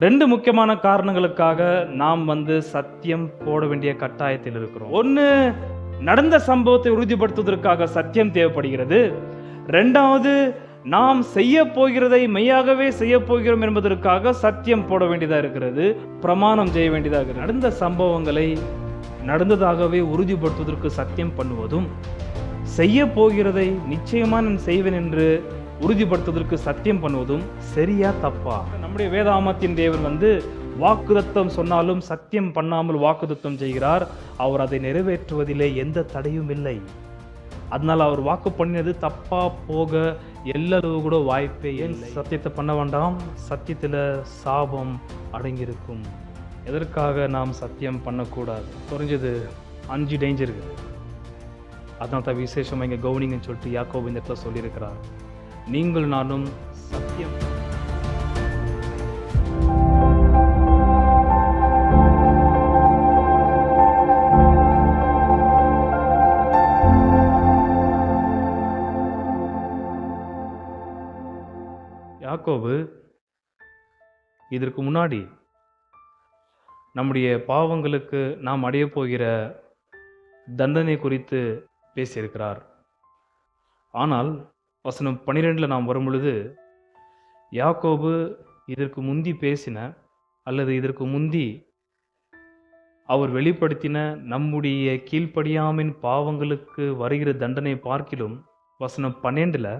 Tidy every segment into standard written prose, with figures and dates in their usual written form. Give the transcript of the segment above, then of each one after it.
2 முக்கியமான காரணங்களுக்காக நாம் சத்தியம் போட வேண்டிய கட்டாயத்தில் இருக்கிறோம். ஒண்ணு, நடந்த சம்பவத்தை உறுதிப்படுத்துவதற்காக சத்தியம் தேவைப்படுகிறது. 2வது, நாம் செய்ய போகிறதை மெய்யாகவே செய்ய போகிறோம் என்பதற்காக சத்தியம் போட வேண்டியதா இருக்கிறது. பிரமாணம் செய்ய வேண்டியதாக இருக்கிறது. நடந்த சம்பவங்களை நடந்ததாகவே உறுதிப்படுத்துவதற்கு சத்தியம் பண்ணுவதும், செய்ய போகிறதை நிச்சயமா நான் செய்வேன் என்று உறுதிப்படுத்துவதற்கு சத்தியம் பண்ணுவதும் சரியா தப்பா? நம்முடைய வேதாமத்தின் தேவன் வாக்குதத்தம் சொன்னாலும் சத்தியம் பண்ணாமல் வாக்குதத்தம் செய்கிறார். அவர் அதை நிறைவேற்றுவதிலே எந்த தடையும் இல்லை. அதனால அவர் வாக்கு பண்ணினது தப்பா போக எல்லளவு கூட வாய்ப்பே இல்லை. சத்தியத்தை பண்ண வேண்டாம், சத்தியத்துல சாபம் அடங்கியிருக்கும். எதற்காக நாம் சத்தியம் பண்ணக்கூடாது? குறைஞ்சது 5 டேஞ்சர் இருக்கு. அதனால தான் விசேஷமா இங்க கவுனிங்கன்னு சொல்லிட்டு யாக்கோபு இந்த இடத்துல சொல்லியிருக்கிறார். நீங்கள் நானும் சத்தியம் யாக்கோபு இதற்கு முன்னாடி நம்முடைய பாவங்களுக்கு நாம் அடைய போகிற தண்டனை குறித்து பேசியிருக்கிறார். ஆனால் வசனம் 12 நாம் வரும் பொழுது யாக்கோபு இதற்கு முந்தி பேசின அல்லது இதற்கு முந்தி அவர் வெளிப்படுத்தின நம்முடைய கீழ்ப்படியாமின் பாவங்களுக்கு வருகிற தண்டனை பார்க்கிலும் வசனம் 12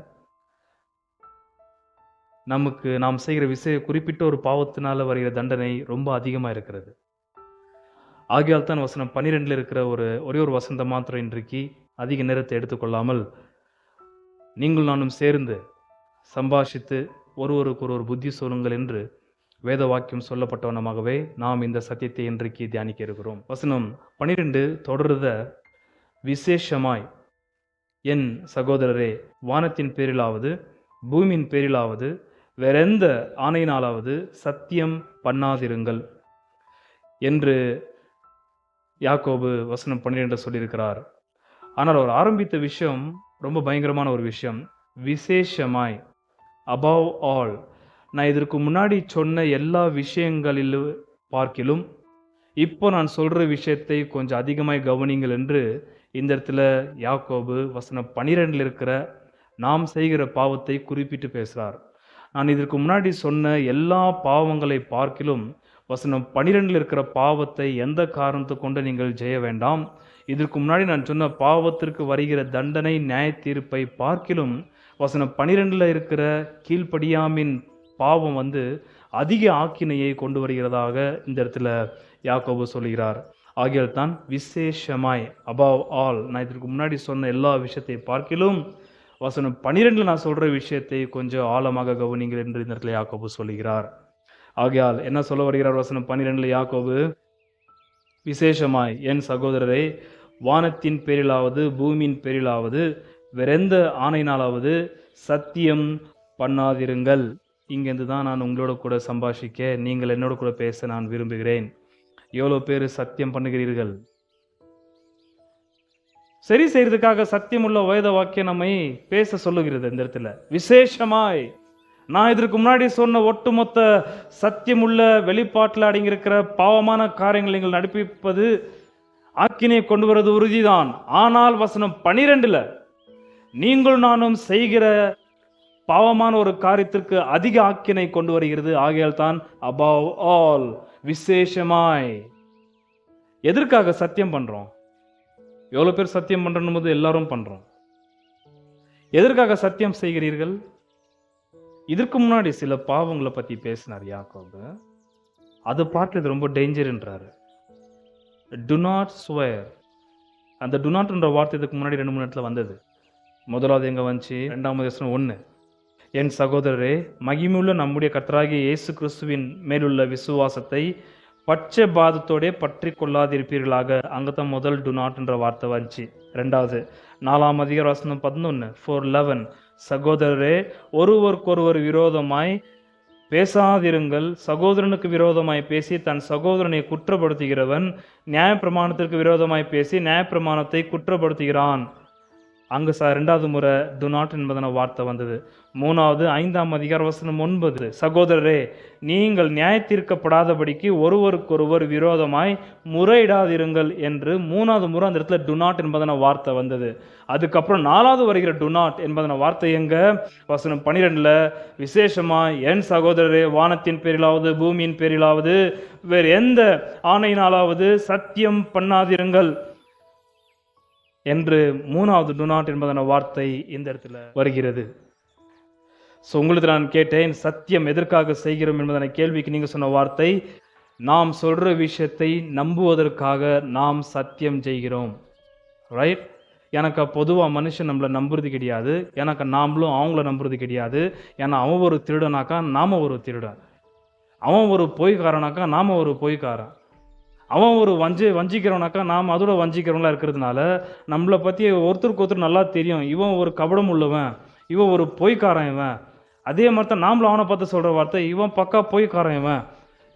நமக்கு நாம் செய்கிற குறிப்பிட்ட ஒரு பாவத்தினால வருகிற தண்டனை ரொம்ப அதிகமாக இருக்கிறது. ஆகையால் தான் வசனம் 12 இருக்கிற ஒரே ஒரு வசனத்தை மாத்திரம் இன்றைக்கு அதிக நேரத்தை எடுத்துக்கொள்ளாமல் நீங்கள் நானும் சேர்ந்து சம்பாஷித்து ஒருவருக்கு ஒரு புத்தி சொல்லுங்கள் என்று வேத வாக்கியம் சொல்லப்பட்டவனமாகவே நாம் இந்த சத்தியத்தை இன்றைக்கு தியானிக்க இருக்கிறோம். வசனம் 12 தொடர்த விசேஷமாய் என் சகோதரரே, வானத்தின் பேரிலாவது பூமியின் பேரிலாவது வேறெந்த ஆணையினாலாவது சத்தியம் பண்ணாதிருங்கள் என்று யாக்கோபு வசனம் 12 சொல்லியிருக்கிறார். ஆனால் அவர் ஆரம்பித்த விஷயம் ரொம்ப பயங்கரமான ஒரு விஷயம். விசேஷமாய், above all. நான் இதற்கு முன்னாடி சொன்ன எல்லா விஷயங்களிலும் பார்க்கிலும் இப்போ நான் சொல்ற விஷயத்தை கொஞ்சம் அதிகமாய் கவனிங்கள் என்று இந்த இடத்துல யாக்கோபு வசனம் 12 இருக்கிற நாம் செய்கிற பாவத்தை குறிப்பிட்டு பேசுகிறார். நான் இதற்கு முன்னாடி சொன்ன எல்லா பாவங்களை பார்க்கிலும் வசனம் 12 இருக்கிற பாவத்தை எந்த காரணத்தை கொண்டு நீங்கள் செய்ய வேண்டாம். இதற்கு முன்னாடி நான் சொன்ன பாவத்திற்கு வருகிற தண்டனை நியாய தீர்ப்பை பார்க்கிலும் வசனம் 12 இருக்கிற கீழ்ப்படியாமின் பாவம் அதிக ஆக்கினையை கொண்டு வருகிறதாக இந்த இடத்துல யாக்கோபு சொல்கிறார். ஆகியால் தான் விசேஷமாய், above all, நான் இதற்கு முன்னாடி சொன்ன எல்லா விஷயத்தை பார்க்கிலும் வசனம் 12 நான் சொல்ற விஷயத்தை கொஞ்சம் ஆழமாக கவனிங்கள் என்று இந்த இடத்துல யாக்கோபு சொல்லுகிறார். ஆகையால் என்ன சொல்ல வருகிறார்? வசனம் 12 யாக்கோபு, விசேஷமாய் என் சகோதரரை, வானத்தின் பேரிலாவது பூமியின் பேரிலாவது வேறெந்த ஆணையினாலாவது சத்தியம் பண்ணாதிருங்கள். இங்கேருந்து தான் நான் உங்களோட கூட சம்பாஷிக்க, நீங்கள் என்னோட கூட பேச நான் விரும்புகிறேன். எவ்வளோ பேர் சத்தியம் பண்ணுகிறீர்கள்? சரி செய்யறதுக்காக சத்தியம் உள்ள வேத வாக்கியம் நம்மை பேச சொல்லுகிறது. இந்த இடத்துல விசேஷமாய் நான் இதற்கு முன்னாடி சொன்ன ஒட்டுமொத்த சத்தியமுள்ள வெளிப்பாட்டில் அடங்கியிருக்கிற பாவமான காரியங்களை நீங்கள் நடப்பிப்பது ஆக்கினை கொண்டு வருவது உறுதிதான். ஆனால் வசனம் 12 நீங்கள் நானும் செய்கிற பாவமான ஒரு காரியத்திற்கு அதிக ஆக்கினை கொண்டு வருகிறது. ஆகையால் தான் above all, விசேஷமாய். எதற்காக சத்தியம் பண்றோம்? எவ்வளவு பேர் சத்தியம் பண்றோம் போது எல்லாரும் பண்றோம். எதற்காக சத்தியம் செய்கிறீர்கள்? இதற்கு முன்னாடி சில பாவங்களை பத்தி பேசினார் யாக்கோபு. அது பார்த்து ரொம்ப டேஞ்சர்ன்றாரு. Do not swear. அந்த டு நாட்ன்ற வார்த்தை இதுக்கு முன்னாடி 2-3 இடத்துல வந்தது. முதலாவது எங்க வந்துச்சு? 2ஆம் வசனம் 1. என் சகோதரரே, மகிமையுள்ள நம்முடைய கர்த்தராகிய இயேசு கிறிஸ்துவின் மேலுள்ள விசுவாசத்தை பட்சபாதத்தோட பற்றி கொள்ளாதிருப்பீர்களாக. அங்கதான் முதல் டு நாட்ன்ற வார்த்தை வந்துச்சு. 2வது 4ஆம் அதிகாரம் வசனம் 11, 4:11, சகோதரரே, ஒருவருக்கொருவர் விரோதமாய் பேசாதிருங்கள். சகோதரனுக்கு விரோதமாய் பேசி தன் சகோதரனை குற்றப்படுத்துகிறவன் நியாயப்பிரமாணத்திற்கு விரோதமாய் பேசி நியாயப்பிரமாணத்தை குற்றப்படுத்துகிறான். அங்க 2வது முறை டு நாட் என்பதன வார்த்தை வந்தது. 3வது 5ஆம் அதிகார வசனம் 9, சகோதரரே நீங்கள் நியாயத்தீர்க்கப்படாதபடிக்கு ஒருவருக்கொருவர் விரோதமாய் முறையிடாதிருங்கள் என்று 3வது முறை அந்த இடத்துல டு நாட் என்பதன வார்த்தை வந்தது. அதுக்கப்புறம் 4வது வருகிற டு நாட் என்பதன வார்த்தை எங்க? வசனம் 12ல விசேஷமா என் சகோதரரே வானத்தின் பேரிலாவது பூமியின் பேரிலாவது வேறு எந்த ஆணையினாலாவது சத்தியம் பண்ணாதிருங்கள் என்று 3வது டு நாட் என்பதன வார்த்தை இந்த இடத்துல வருகிறது. ஸோ உங்களுக்கு நான் கேட்டேன், சத்தியம் எதற்காக செய்கிறோம் என்பதனை கேள்விக்கு நீங்கள் சொன்ன வார்த்தை, நாம் சொல்கிற விஷயத்தை நம்புவதற்காக நாம் சத்தியம் செய்கிறோம். ரைட்? எனக்கு பொதுவாக மனுஷன் நம்மளை நம்புறது கிடையாது, எனக்கு நாமளும் அவங்கள நம்புறது கிடையாது. ஏன்னா அவன் ஒரு திருடனாக்கா நாம் ஒரு திருடன், அவன் ஒரு பொய்க்காரனாக்கா நாம் ஒரு பொய்க்காரன், அவன் ஒரு வஞ்சிக்கிறவனாக்கா நாம் அதோட வஞ்சிக்கிறவங்களா இருக்கிறதுனால நம்மளை பற்றி ஒருத்தருக்கு ஒருத்தர் நல்லா தெரியும். இவன் ஒரு கபடம் உள்ளவன், இவன் ஒரு பொய்க்காரன் இவன். அதே மாதிரி தான் நாமளும் அவனை பார்த்து சொல்கிற வார்த்தை, இவன் பக்கா பொய்க்காரன் இவன்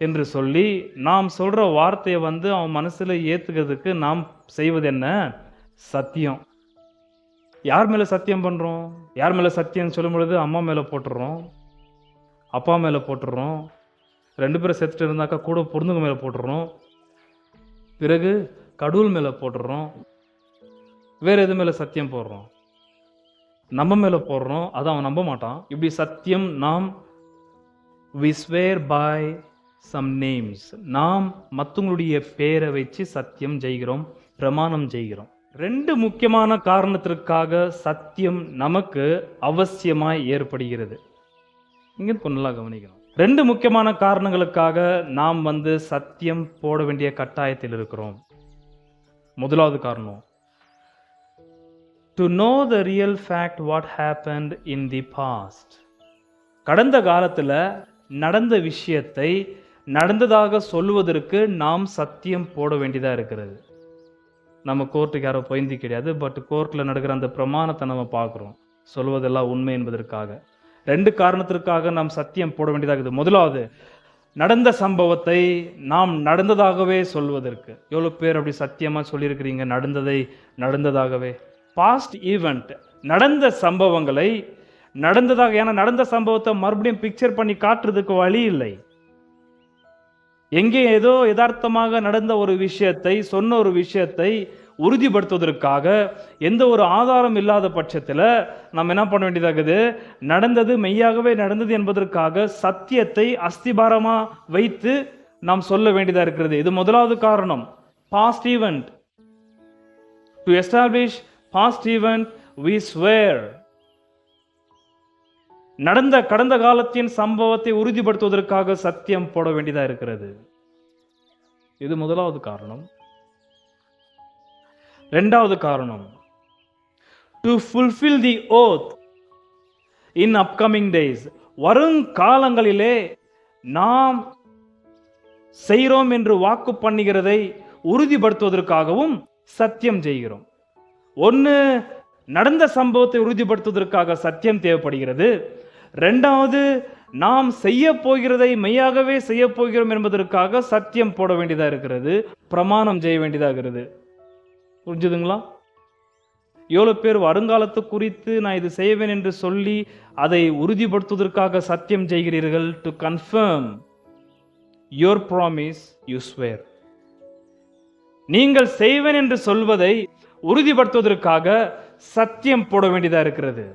என்று சொல்லி நாம் சொல்கிற வார்த்தையை அவன் மனசில் ஏற்றுக்கிறதுக்கு நாம் செய்வது என்ன? சத்தியம். யார் மேலே சத்தியம் பண்ணுறோம்? யார் மேலே சத்தியம் சொல்லும் பொழுது அம்மா மேலே போட்டுடுறோம், அப்பா மேலே போட்டுடுறோம், 2 பேரும் செத்துட்டு இருந்தாக்கா கூட பொருந்துங்க மேலே போட்டுடுறோம், பிறகு கடவுள் மேலே போட்டுடுறோம், வேறு எது மேலே சத்தியம் போடுறோம்? நம்ம மேலே போடுறோம், அதை அவன் நம்ப மாட்டான். இப்படி சத்தியம் நாம் we swear by some names, நாம் மற்றவங்களுடைய பேரை வச்சு சத்தியம் செய்கிறோம், பிரமாணம் செய்கிறோம். 2 முக்கியமான காரணத்திற்காக சத்தியம் நமக்கு அவசியமாய் ஏற்படுகிறது. இங்கே நல்லா கவனிக்கணும். 2 முக்கியமான காரணங்களுக்காக நாம் சத்தியம் போட வேண்டிய கட்டாயத்தில் இருக்கிறோம். முதலாவது காரணம், to know the real fact what happened in the past. கடந்த காலத்தில் நடந்த விஷயத்தை நடந்ததாக சொல்லுவதற்கு நாம் சத்தியம் போட வேண்டியதாக இருக்கிறது. நம்ம கோர்ட்டுக்கு யாரோ பொய்ந்தி கிடையாது, பட் கோர்ட்டில் நடக்கிற அந்த பிரமாணத்தை நம்ம பார்க்குறோம், சொல்வதெல்லாம் உண்மை என்பதற்காக. 2 காரணத்திற்காக நாம் சத்தியம் போட வேண்டியதாக இருக்குது. முதலாவது, நடந்த சம்பவத்தை நாம் நடந்ததாகவே சொல்வதற்கு. எவ்வளோ பேர் அப்படி சத்தியமாக சொல்லியிருக்கிறீங்க நடந்ததை நடந்ததாகவே? பாஸ்ட் ஈவெண்ட், நடந்த சம்பவங்களை நடந்ததாக, ஏன்னா நடந்த சம்பவத்தை மறுபடியும் பிக்சர் பண்ணி காட்டுறதுக்கு வழி இல்லை. எங்கே ஏதோ யதார்த்தமாக நடந்த ஒரு விஷயத்தை, சொன்ன ஒரு விஷயத்தை உறுதிப்படுத்துவதற்காக எந்த ஒரு ஆதாரம் இல்லாத பட்சத்தில் நாம் என்ன பண்ண வேண்டியதாகுது? நடந்தது மெய்யாகவே நடந்தது என்பதற்காக சத்தியத்தை அஸ்திபாரமாக வைத்து நாம் சொல்ல வேண்டியதாக இருக்கிறது. இது முதலாவது காரணம், past event. To establish past event we swear. நடந்த கடந்த காலத்தின் சம்பவத்தை உறுதிப்படுத்துவதற்காக சத்தியம் போட வேண்டியதாக இருக்கிறது. இது முதலாவது காரணம். 2வது காரணம், to fulfill the oath in upcoming days. வருங்காலங்களிலே நாம் செய்கிறோம் என்று வாக்கு பண்ணுகிறதை உறுதிப்படுத்துவதற்காகவும் சத்தியம் செய்கிறோம். ஒன்று, நடந்த சம்பவத்தை உறுதிப்படுத்துவதற்காக சத்தியம் தேவைப்படுகிறது. 2வது, நாம் செய்ய போகிறதை மெய்யாகவே செய்ய போகிறோம் என்பதற்காக சத்தியம் போட வேண்டியதாக இருக்கிறது, பிரமாணம் செய்ய வேண்டியதாக இருக்கிறது. புரிஞ்சுதுங்களா? எவ்வளோ பேர் வருங்காலத்து குறித்து நான் இது செய்வேன் என்று சொல்லி அதை உறுதிப்படுத்துவதற்காக சத்தியம் செய்கிறீர்கள்? To confirm your promise you swear. நீங்கள் செய்வேன் என்று சொல்வதை உறுதிப்படுத்துவதற்காக சத்தியம் போட வேண்டியதாக இருக்கிறது.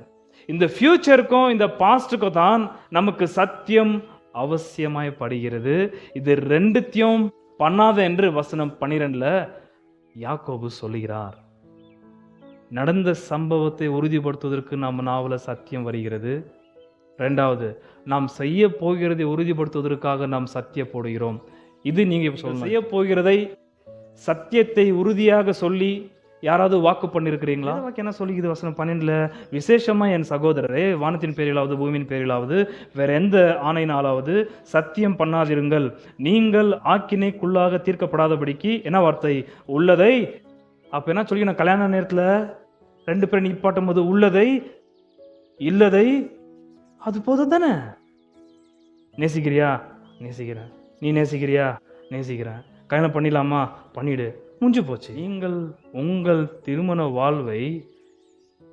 இந்த ஃபியூச்சருக்கும் இந்த பாஸ்டுக்கும் தான் நமக்கு சத்தியம் அவசியமாய் படுகிறது. இது 2த்தையும் பண்ணாத என்று வசனம் 12ல் யாக்கோபு சொல்லுகிறார். நடந்த சம்பவத்தை உறுதிப்படுத்துவதற்கு நம்ம நாவல சத்தியம் வருகிறது. 2வது, நாம் செய்ய போகிறதை உறுதிப்படுத்துவதற்காக நாம் சத்தியம் போடுகிறோம். இது நீங்க செய்ய போகிறதை சத்தியத்தை உறுதியாக சொல்லி யாராவது வாக்கு பண்ணிருக்கிறீங்களா? என்ன சொல்லிக்குது வசனம் 12ல்? விசேஷமா என் சகோதரரே, வானத்தின் பேரிலாவது பூமியின் பேரிலாவது வேற எந்த ஆணையினாலாவது சத்தியம் பண்ணாதிருங்கள், நீங்கள் ஆக்கினைக்குள்ளாக தீர்க்கப்படாதபடிக்கு. என்ன வார்த்தை? உள்ளதை. அப்ப என்ன சொல்லி, நான் கல்யாண நேரத்தில் 2 பேரை நிப்பாட்டும் போது உள்ளதை இல்லதை, அது போதும் தானே? நேசிக்கிறியா? நேசிக்கிறேன். நீ நேசிக்கிறியா? நேசிக்கிறேன். கல்யாணம் பண்ணிடலாமா? பண்ணிடு. முடிஞ்சு போச்சு. நீங்கள் உங்கள் திருமண வாழ்வை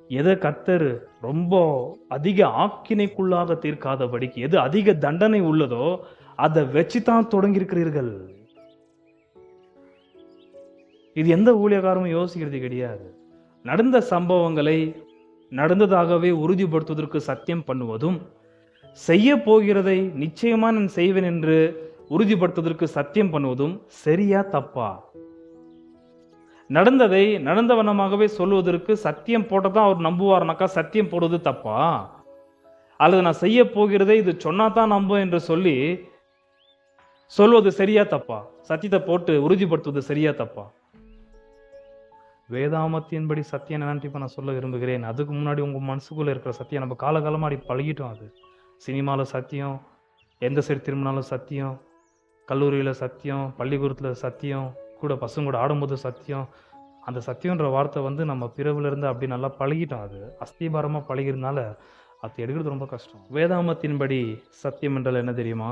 எதை கர்த்தர் ரொம்ப அதிக ஆக்கினைக்குள்ளாக தீர்க்காதபடிக்கு எது அதிக தண்டனை உள்ளதோ அதை வச்சுதான் தொடங்கி இருக்கிறீர்கள். இது எந்த ஊழியக்காரமும் யோசிக்கிறது கிடையாது. நடந்த சம்பவங்களை நடந்ததாகவே உறுதிப்படுத்துவதற்கு சத்தியம் பண்ணுவதும், செய்ய போகிறதை நிச்சயமா நான் செய்வேன் என்று உறுதிப்படுத்துவதற்கு சத்தியம் பண்ணுவதும் சரியா தப்பா? நடந்ததை நடந்த வண்ணமாகவே சொல்வதற்கு சத்தியம் போட்டதான் அவர் நம்புவார்னாக்கா சத்தியம் போடுவது தப்பா? அல்லது நான் செய்ய போகிறதை இது சொன்னாதான் நம்புவேன் என்று சொல்லி சொல்வது சரியா தப்பா? சத்தியத்தை போட்டு உறுதிப்படுத்துவது சரியா தப்பா? வேதாமத்தின்படி சத்தியம் என்னன்னு இப்ப நான் சொல்ல விரும்புகிறேன். அதுக்கு முன்னாடி உங்க மனசுக்குள்ள இருக்கிற சத்தியம் நம்ம காலகாலமா அப்படி பழகிட்டோம். அது சினிமால சத்தியம், எந்த சைடு திரும்பினாலும் சத்தியம், கல்லூரியில சத்தியம், பள்ளிக்கூடத்துல சத்தியம், கூட பசங்க கூட ஆடும்போது சத்தியம். அந்த சத்தியன்ற வார்த்தை வந்து நம்ம பிறவுல இருந்து அப்படி நல்லா பழகிட்டோம். அது அஸ்திபாரமா பழகிறதுனால அது எடுக்கிறது ரொம்ப கஷ்டம். வேதாமத்தின்படி சத்தியம் என்றால் என்ன தெரியுமா?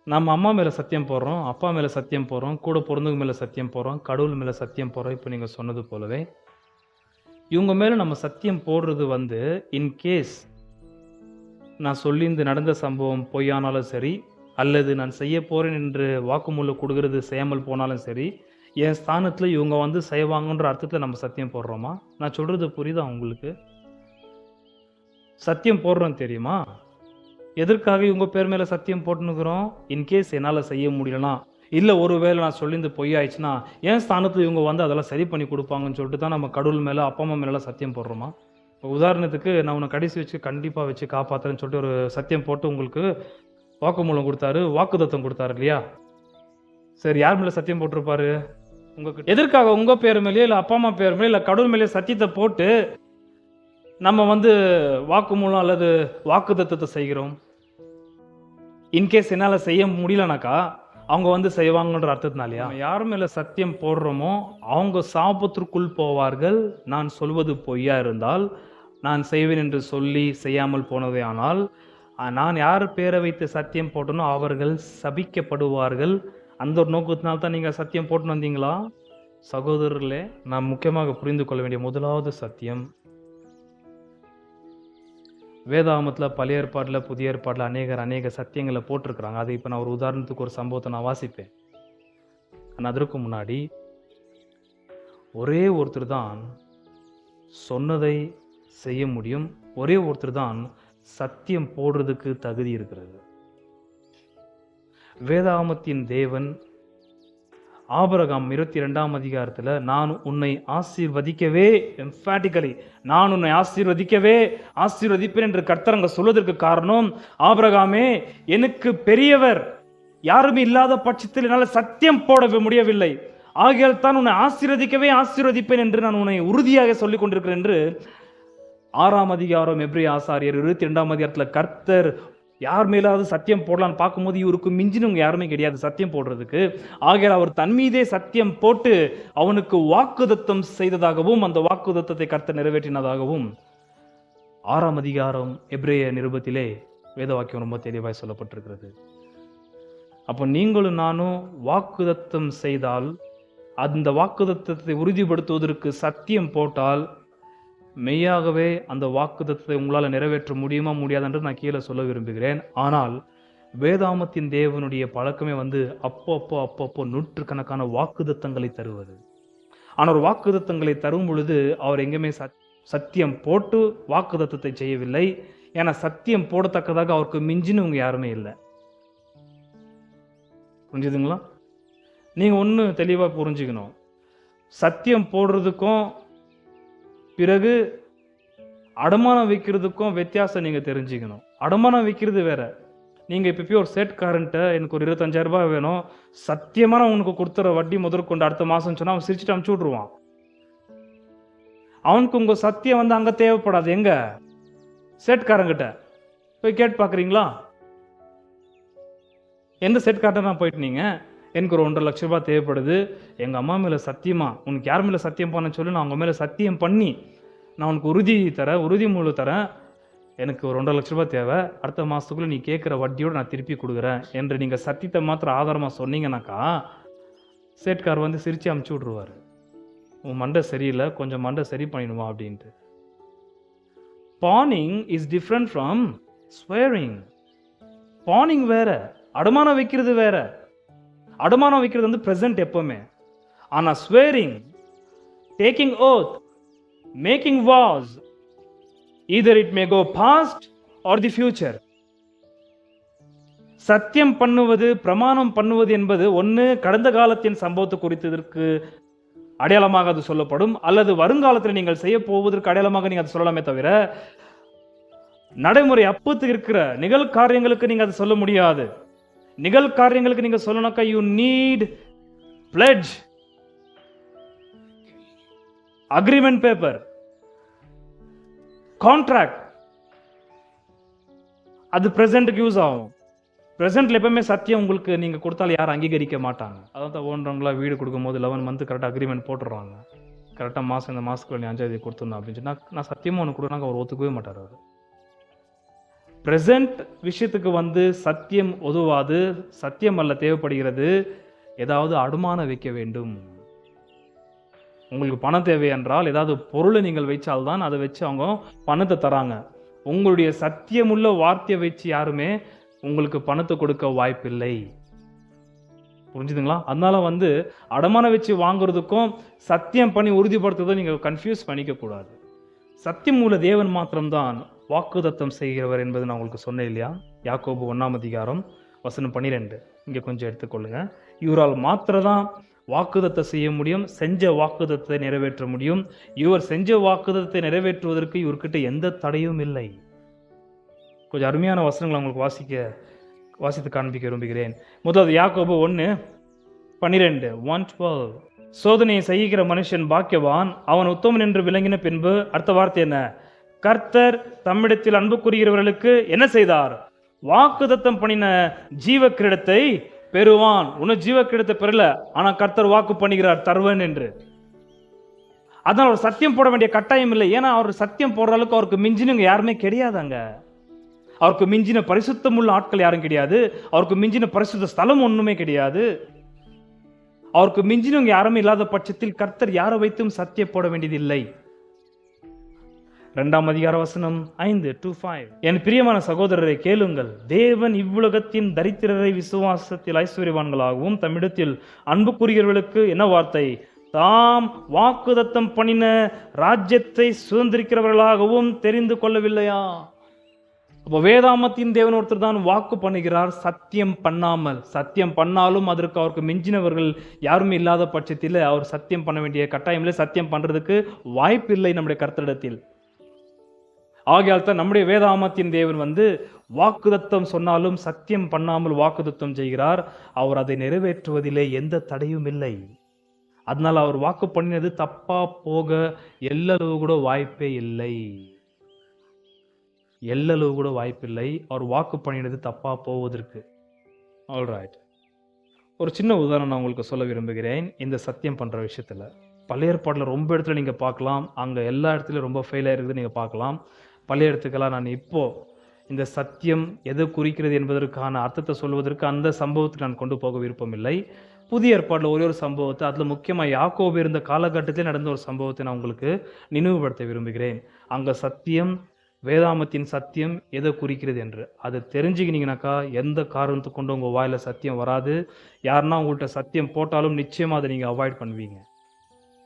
நம்ம அம்மா மேல சத்தியம் போடுறோம், அப்பா மேல சத்தியம் போடுறோம், கூட பிறந்தவங்க மேல சத்தியம் போடுறோம், கடவுள் மேல சத்தியம் போடுறோம். இப்போ நீங்க சொன்னது போலவே இவங்க மேல நம்ம சத்தியம் போடுறது வந்து இன்கேஸ் நான் சொல்லிந்து நடந்த சம்பவம் பொய்யானாலும் சரி, அல்லது நான் செய்ய போறேன் என்று வாக்குமூலம் கொடுக்கறது செய்யாமல் போனாலும் சரி, என் ஸ்தானத்துல இவங்க வந்து செய்வாங்கன்ற அர்த்தத்துல நம்ம சத்தியம் போடுறோமா? நான் சொல்றது புரியுதா உங்களுக்கு? சத்தியம் போடுறோம் தெரியுமா? எதற்காக இவங்க பேர் மேல சத்தியம் போட்டுனுக்குறோம்? இன்கேஸ் என்னால செய்ய முடியலனா, இல்ல ஒருவேளை நான் சொல்லிந்து பொய் ஆயிடுச்சுன்னா என் ஸ்தானத்துல இவங்க வந்து அதெல்லாம் சரி பண்ணி கொடுப்பாங்கன்னு சொல்லிட்டு தான் நம்ம கடவுள் மேல அப்பா அம்மா மேல சத்தியம் போடுறோமா? இப்போ உதாரணத்துக்கு நான் உன்னை கடைசி வச்சு கண்டிப்பா வச்சு காப்பாத்துறேன்னு சொல்லிட்டு ஒரு சத்தியம் போட்டு உங்களுக்கு வாக்குமூலம் கொடுத்தாரு, வாக்குத்தத்தம் கொடுத்தாரு இல்லையா? சரி, யார் மேல சத்தியம் போட்டிருப்பாரு? உங்ககிட்ட. எதற்காக உங்க பேர் மேலேயோ இல்ல அப்பா அம்மா பேர் மேலே இல்ல கடவுள் மேலேயோ சத்தியத்தை போட்டு நம்ம வந்து வாக்குமூலம் அல்லது வாக்குத்தத்தத்தை செய்கிறோம்? இன்கேஸ் என்னால செய்ய முடியலனாக்கா அவங்க வந்து செய்வாங்கன்ற அர்த்தத்தினாலயா? யார் மேல சத்தியம் போடுறோமோ அவங்க சாபத்திற்குள் போவார்கள். நான் சொல்வது பொய்யா இருந்தால், நான் செய்வேன் என்று சொல்லி செய்யாமல் போனதே ஆனால், நான் யார் பேரை வைத்து சத்தியம் போட்டனோ அவர்கள் சபிக்கப்படுவார்கள். அந்த ஒரு நோக்கத்தினால்தான் நீங்க சத்தியம் போட்டு வந்தீங்களா? சகோதரர்களே, நாம் முக்கியமாக புரிந்து கொள்ள வேண்டிய முதலாவது சத்தியம், வேதாகமத்துல பழைய ஏற்பாட்டில் புதிய ஏற்பாட்டில் அநேக சத்தியங்களை போட்டிருக்கிறாங்க. அது இப்போ நான் ஒரு உதாரணத்துக்கு ஒரு சம்பவத்தை நான் வாசிப்பேன். ஆனால் அதற்கு முன்னாடி ஒரே ஒருத்தர் தான் சொன்னதை செய்ய முடியும். ஒரே ஒருத்தர் தான் சத்தியம் போடுறதுக்கு தகுதி இருக்கிறது. வேதாகமத்தின் தேவன் ஆபிரகாம் 22ஆம் அதிகாரத்தில் நான் உன்னை ஆசீர்வதிக்கவே, எம்பாட்டிக்கலி நான் உன்னை ஆசீர்வதிப்பேன் என்று கர்த்தர் அங்க சொல்வதற்கு காரணம், ஆபிரகாமே எனக்கு பெரியவர் யாருமே இல்லாத பட்சத்தில் என்னால் சத்தியம் போட முடியவில்லை, ஆகையால் தான் உன்னை ஆசீர்வதிப்பேன் என்று நான் உன்னை உறுதியாக சொல்லிக் கொண்டிருக்கிறேன் என்று 6ஆம் அதிகாரம் எபிரேய ஆசாரியர் 22ஆம் அதிகாரத்தில் கர்த்தர் யார் மேலாவது சத்தியம் போடலான்னு பார்க்கும்போது இவருக்கு மிஞ்சினவங்க யாருமே கிடையாது சத்தியம் போடுறதுக்கு. ஆகையால் அவர் தன் மீதே சத்தியம் போட்டு அவனுக்கு வாக்குத்தத்தம் செய்ததாகவும் அந்த வாக்குத்தத்தத்தை கர்த்தர் நிறைவேற்றினதாகவும் 6ஆம் அதிகாரம் எபிரேய நிருபத்திலே வேத வாக்கியம் ரொம்ப தெளிவாய் சொல்லப்பட்டிருக்கிறது. அப்போ நீங்களும் நானும் வாக்குத்தத்தம் செய்தால், அந்த வாக்குத்தத்தத்தை உறுதிப்படுத்துவதற்கு சத்தியம் போட்டால், மெய்யாகவே அந்த வாக்குத்தத்தத்தை உங்களால் நிறைவேற்ற முடியுமா முடியாதுன்று நான் கீழே சொல்ல விரும்புகிறேன். ஆனால் வேதாகமத்தின் தேவனுடைய பழக்கமே வந்து அப்பப்போ நூற்றுக்கணக்கான வாக்குத்தத்தங்களை தருவது. ஆனால் ஒரு வாக்குத்தத்தங்களை தரும் பொழுது அவர் எங்கேயுமே சத்தியம் போட்டு வாக்குத்தத்தத்தை செய்யவில்லை. ஏன்னா சத்தியம் போடத்தக்கதாக அவருக்கு மிஞ்சினவங்க யாருமே இல்லை. புரிஞ்சுதுங்களா? நீங்க ஒன்று தெளிவாக புரிஞ்சுக்கணும், சத்தியம் போடுறதுக்கும் பிறகு அடமானம் வைக்கிறதுக்கும் வித்தியாசம் நீங்க தெரிஞ்சுக்கணும். அடமானம் வைக்கிறது வேற. நீங்க இப்ப ஒரு சேட்காரன்ட்ட எனக்கு ஒரு 25,000 ரூபாய் வேணும், சத்தியமா நான் உனக்கு கொடுத்துற வட்டி முதற்கொண்டு அடுத்த மாசம் சொன்னா அவன் சிரிச்சுட்டு அனுப்பிச்சு விட்டுருவான். அவனுக்கு உங்க சத்தியம் வந்து அங்க தேவைப்படாது. எங்க? சேட்காரங்கிட்ட போய் கேட்டு பாக்குறீங்களா? எந்த சேட்கார்ட்ட நான் போயிட்டு நீங்க எனக்கு ஒரு 1.5 லட்ச ரூபாய் தேவைப்படுது, எங்கள் அம்மா மேலே சத்தியமா உனக்கு யார் மேலே சத்தியம் பண்ண சொல்லி நான் அவங்க மேலே சத்தியம் பண்ணி நான் உனக்கு உறுதிமொழி தரேன், எனக்கு ஒரு 1.5 லட்ச ரூபாய் தேவை, அடுத்த மாதத்துக்குள்ளே நீ கேட்குற வட்டியோடு நான் திருப்பி கொடுக்குறேன் என்று நீங்கள் சத்தியத்தை மாத்திரம் ஆதாரமாக சொன்னீங்கன்னாக்கா சேட்கார் வந்து சிரித்து அமுச்சு விட்ருவார். உன் மண்டை சரியில்லை, கொஞ்சம் மண்டை சரி பண்ணிடுவா அப்படின்ட்டு. Pawning is different from swearing. Pawning வேற, அடமானம் வைக்கிறது வேற. அடமானம் வைக்கிறது வந்து பிரசன்ட் எப்பவுமே. ஆனா swearing, taking oath, making was, either it may go past or the future. சத்தியம் பண்ணுவது, பிரமாணம் பண்ணுவது என்பது ஒன்று கடந்த காலத்தின் சம்பவத்தை குறித்ததற்கு அடையாளமாக அது சொல்லப்படும், அல்லது வருங்காலத்தில் நீங்கள் செய்ய போவதற்கு அடையாளமாக நீங்கள் அதை சொல்லலாமே தவிர நடைமுறை அப்பத்துக்கு இருக்கிற நிகழ்காரியங்களுக்கு நீங்க அதை சொல்ல முடியாது. நிகழ்காரியங்களுக்கு நீங்க சொல்லணும்க்கா you need pledge, agreement paper, contract. அது பிரசன்ட்க்கு யூஸ் ஆகும். பிரசன்ட்ல எப்பவுமே சத்தியம் உங்களுக்கு நீங்க கொடுத்தாலும் யாரும் அங்கீகரிக்க மாட்டாங்க. அதான் ஓன்றவங்களா வீடு கொடுக்கும்போது 11 மந்த் கரெக்டாக அக்ரிமெண்ட் போட்டுடுறாங்க. கரெக்டாக மாதம் இந்த மாதத்துக்கு நீ 5ஆம் தேதி கொடுத்துருந்தோம் அப்படின்னு சொன்னா நான் சத்தியமாக ஒன்று கொடுனாங்க அவர் ஒத்துக்கவே மாட்டார். அவர் பிரசன்ட் விஷயத்துக்கு வந்து சத்தியம் உதவாது. சத்தியம் அல்ல தேவைப்படுகிறது, ஏதாவது அடமானம் வைக்க வேண்டும். உங்களுக்கு பணம் தேவை என்றால் ஏதாவது பொருளை நீங்கள் வைச்சால்தான் அதை வச்சு அவங்க பணத்தை தராங்க. உங்களுடைய சத்தியமுள்ள வார்த்தையை வச்சு யாருமே உங்களுக்கு பணத்தை கொடுக்க வாய்ப்பில்லை. புரிஞ்சுதுங்களா? அதனால வந்து அடமானம் வச்சு வாங்குறதுக்கும் சத்தியம் பண்ணி உறுதிப்படுத்துறதும் நீங்கள் கன்ஃபியூஸ் பண்ணிக்க கூடாது. சத்தியம் உள்ள தேவன் மாத்திரம்தான் வாக்குத்தத்தம் செய்கிறவர் என்பது நான் உங்களுக்கு சொன்னேன் இல்லையா? யாக்கோபு 1ஆம் அதிகாரம் வசனம் 12 இங்கே கொஞ்சம் எடுத்துக்கொள்ளுங்க. இவரால் மாத்திரதான் வாக்குத்தத்தம் செய்ய முடியும், செஞ்ச வாக்குத்தத்தை நிறைவேற்ற முடியும். இவர் செஞ்ச வாக்குத்தத்தை நிறைவேற்றுவதற்கு இவர்கிட்ட எந்த தடையும் இல்லை. கொஞ்சம் அருமையான வசனங்களை உங்களுக்கு வாசித்து காண்பிக்க விரும்புகிறேன். முதல் யாக்கோபு 1:12 1:12 சோதனையை சகிக்கிற மனுஷன் பாக்கியவான், அவன் உத்தமன் என்று விளங்கின பின்பு, அடுத்த வார்த்தை என்ன? கர்த்தர் தம்மிடத்தில் அன்பு கூறுகிறவர்களுக்கு என்ன செய்தார்? வாக்குத்தத்தம் பண்ணின ஜீவ கிரீடத்தை பெறுவான். உன்னை ஜீவ கிரீடத்தை பெறல, ஆனா கர்த்தர் வாக்கு பண்ணுகிறார் தருவன் என்று. அதனால அவர் சத்தியம் போட வேண்டிய கட்டாயம் இல்லை. ஏன்னா அவர் சத்தியம் போடுற அளவுக்கு அவருக்கு மிஞ்சினவங்க யாருமே கிடையாதாங்க. அவருக்கு மிஞ்சின பரிசுத்தம் உள்ள ஆட்கள் யாரும் கிடையாது. அவருக்கு மிஞ்சின பரிசுத்த ஸ்தலம் ஒண்ணுமே கிடையாது. அவருக்கு மிஞ்சினவங்க யாருமே இல்லாத பட்சத்தில் கர்த்தர் யாரை வைத்தும் சத்தியம் போட வேண்டியதில்லை. 2ஆம் அதிகார வசனம் 5-5 என் பிரியமான சகோதரரை கேளுங்கள், தேவன் இவ்வுலகத்தின் தரித்திரரை விசுவாசத்தில் ஐஸ்வர்யவான்களாகவும் தம்மிடத்தில் அன்பு கூறுகிறவர்களுக்கு என்ன வார்த்தை? தாம் வாக்குத்தத்தம் பண்ணின ராஜ்யத்தை சுதந்திரிக்கிறவர்களாகவும் தெரிந்து கொள்ளவில்லையா? அப்போ வேதாமத்தின் தேவன் ஒருத்தர் தான் வாக்கு பண்ணுகிறார், சத்தியம் பண்ணாமல். சத்தியம் பண்ணாலும் அதற்கு அவருக்கு மிஞ்சினவர்கள் யாருமே இல்லாத பட்சத்தில் அவர் சத்தியம் பண்ண வேண்டிய கட்டாயம் இல்லை. சத்தியம் பண்றதுக்கு வாய்ப்பு இல்லை நம்முடைய கர்த்தரிடத்தில். ஆகையால் தான் நம்முடைய வேதாமத்தின் தேவன் வந்து வாக்குத்தத்தம் சொன்னாலும் சத்தியம் பண்ணாமல் வாக்குத்தத்தம் செய்கிறார். அவர் அதை நிறைவேற்றுவதிலே எந்த தடையும் இல்லை. அதனால் அவர் வாக்கு பண்ணினது தப்பா போக எல்லளவு கூட வாய்ப்பே இல்லை. எல்லளவு கூட வாய்ப்பில்லை அவர் வாக்கு பண்ணினது தப்பா போவதற்கு. ஆல்ரைட், ஒரு சின்ன உதாரணம் நான் உங்களுக்கு சொல்ல விரும்புகிறேன். இந்த சத்தியம் பண்ற விஷயத்துல பழைய ஏற்பாட்டில் ரொம்ப இடத்துல நீங்க பார்க்கலாம், அங்க எல்லா இடத்துலையும் ரொம்ப ஃபெயில் ஆயிருக்குது நீங்க பார்க்கலாம். பழைய இடத்துக்கெல்லாம் நான் இப்போ இந்த சத்தியம் எதை குறிக்கிறது என்பதற்கான அர்த்தத்தை சொல்வதற்கு அந்த சம்பவத்துக்கு நான் கொண்டு போக விருப்பம் இல்லை. புதிய ஏற்பாட்டில் ஒரு சம்பவத்தை, அதில் முக்கியமாக யாக்கோபு இருந்த காலகட்டத்தில் நடந்த ஒரு சம்பவத்தை நான் உங்களுக்கு நினைவுபடுத்த விரும்புகிறேன். அங்கே சத்தியம், வேதாமத்தின் சத்தியம் எதை குறிக்கிறது என்று அதை தெரிஞ்சுக்கினீங்கனாக்கா எந்த காரணத்தை கொண்டு உங்கள் வாயில் சத்தியம் வராது. யாருன்னா உங்கள்கிட்ட சத்தியம் போட்டாலும் நிச்சயமாக அதை நீங்கள் அவாய்ட் பண்ணுவீங்க.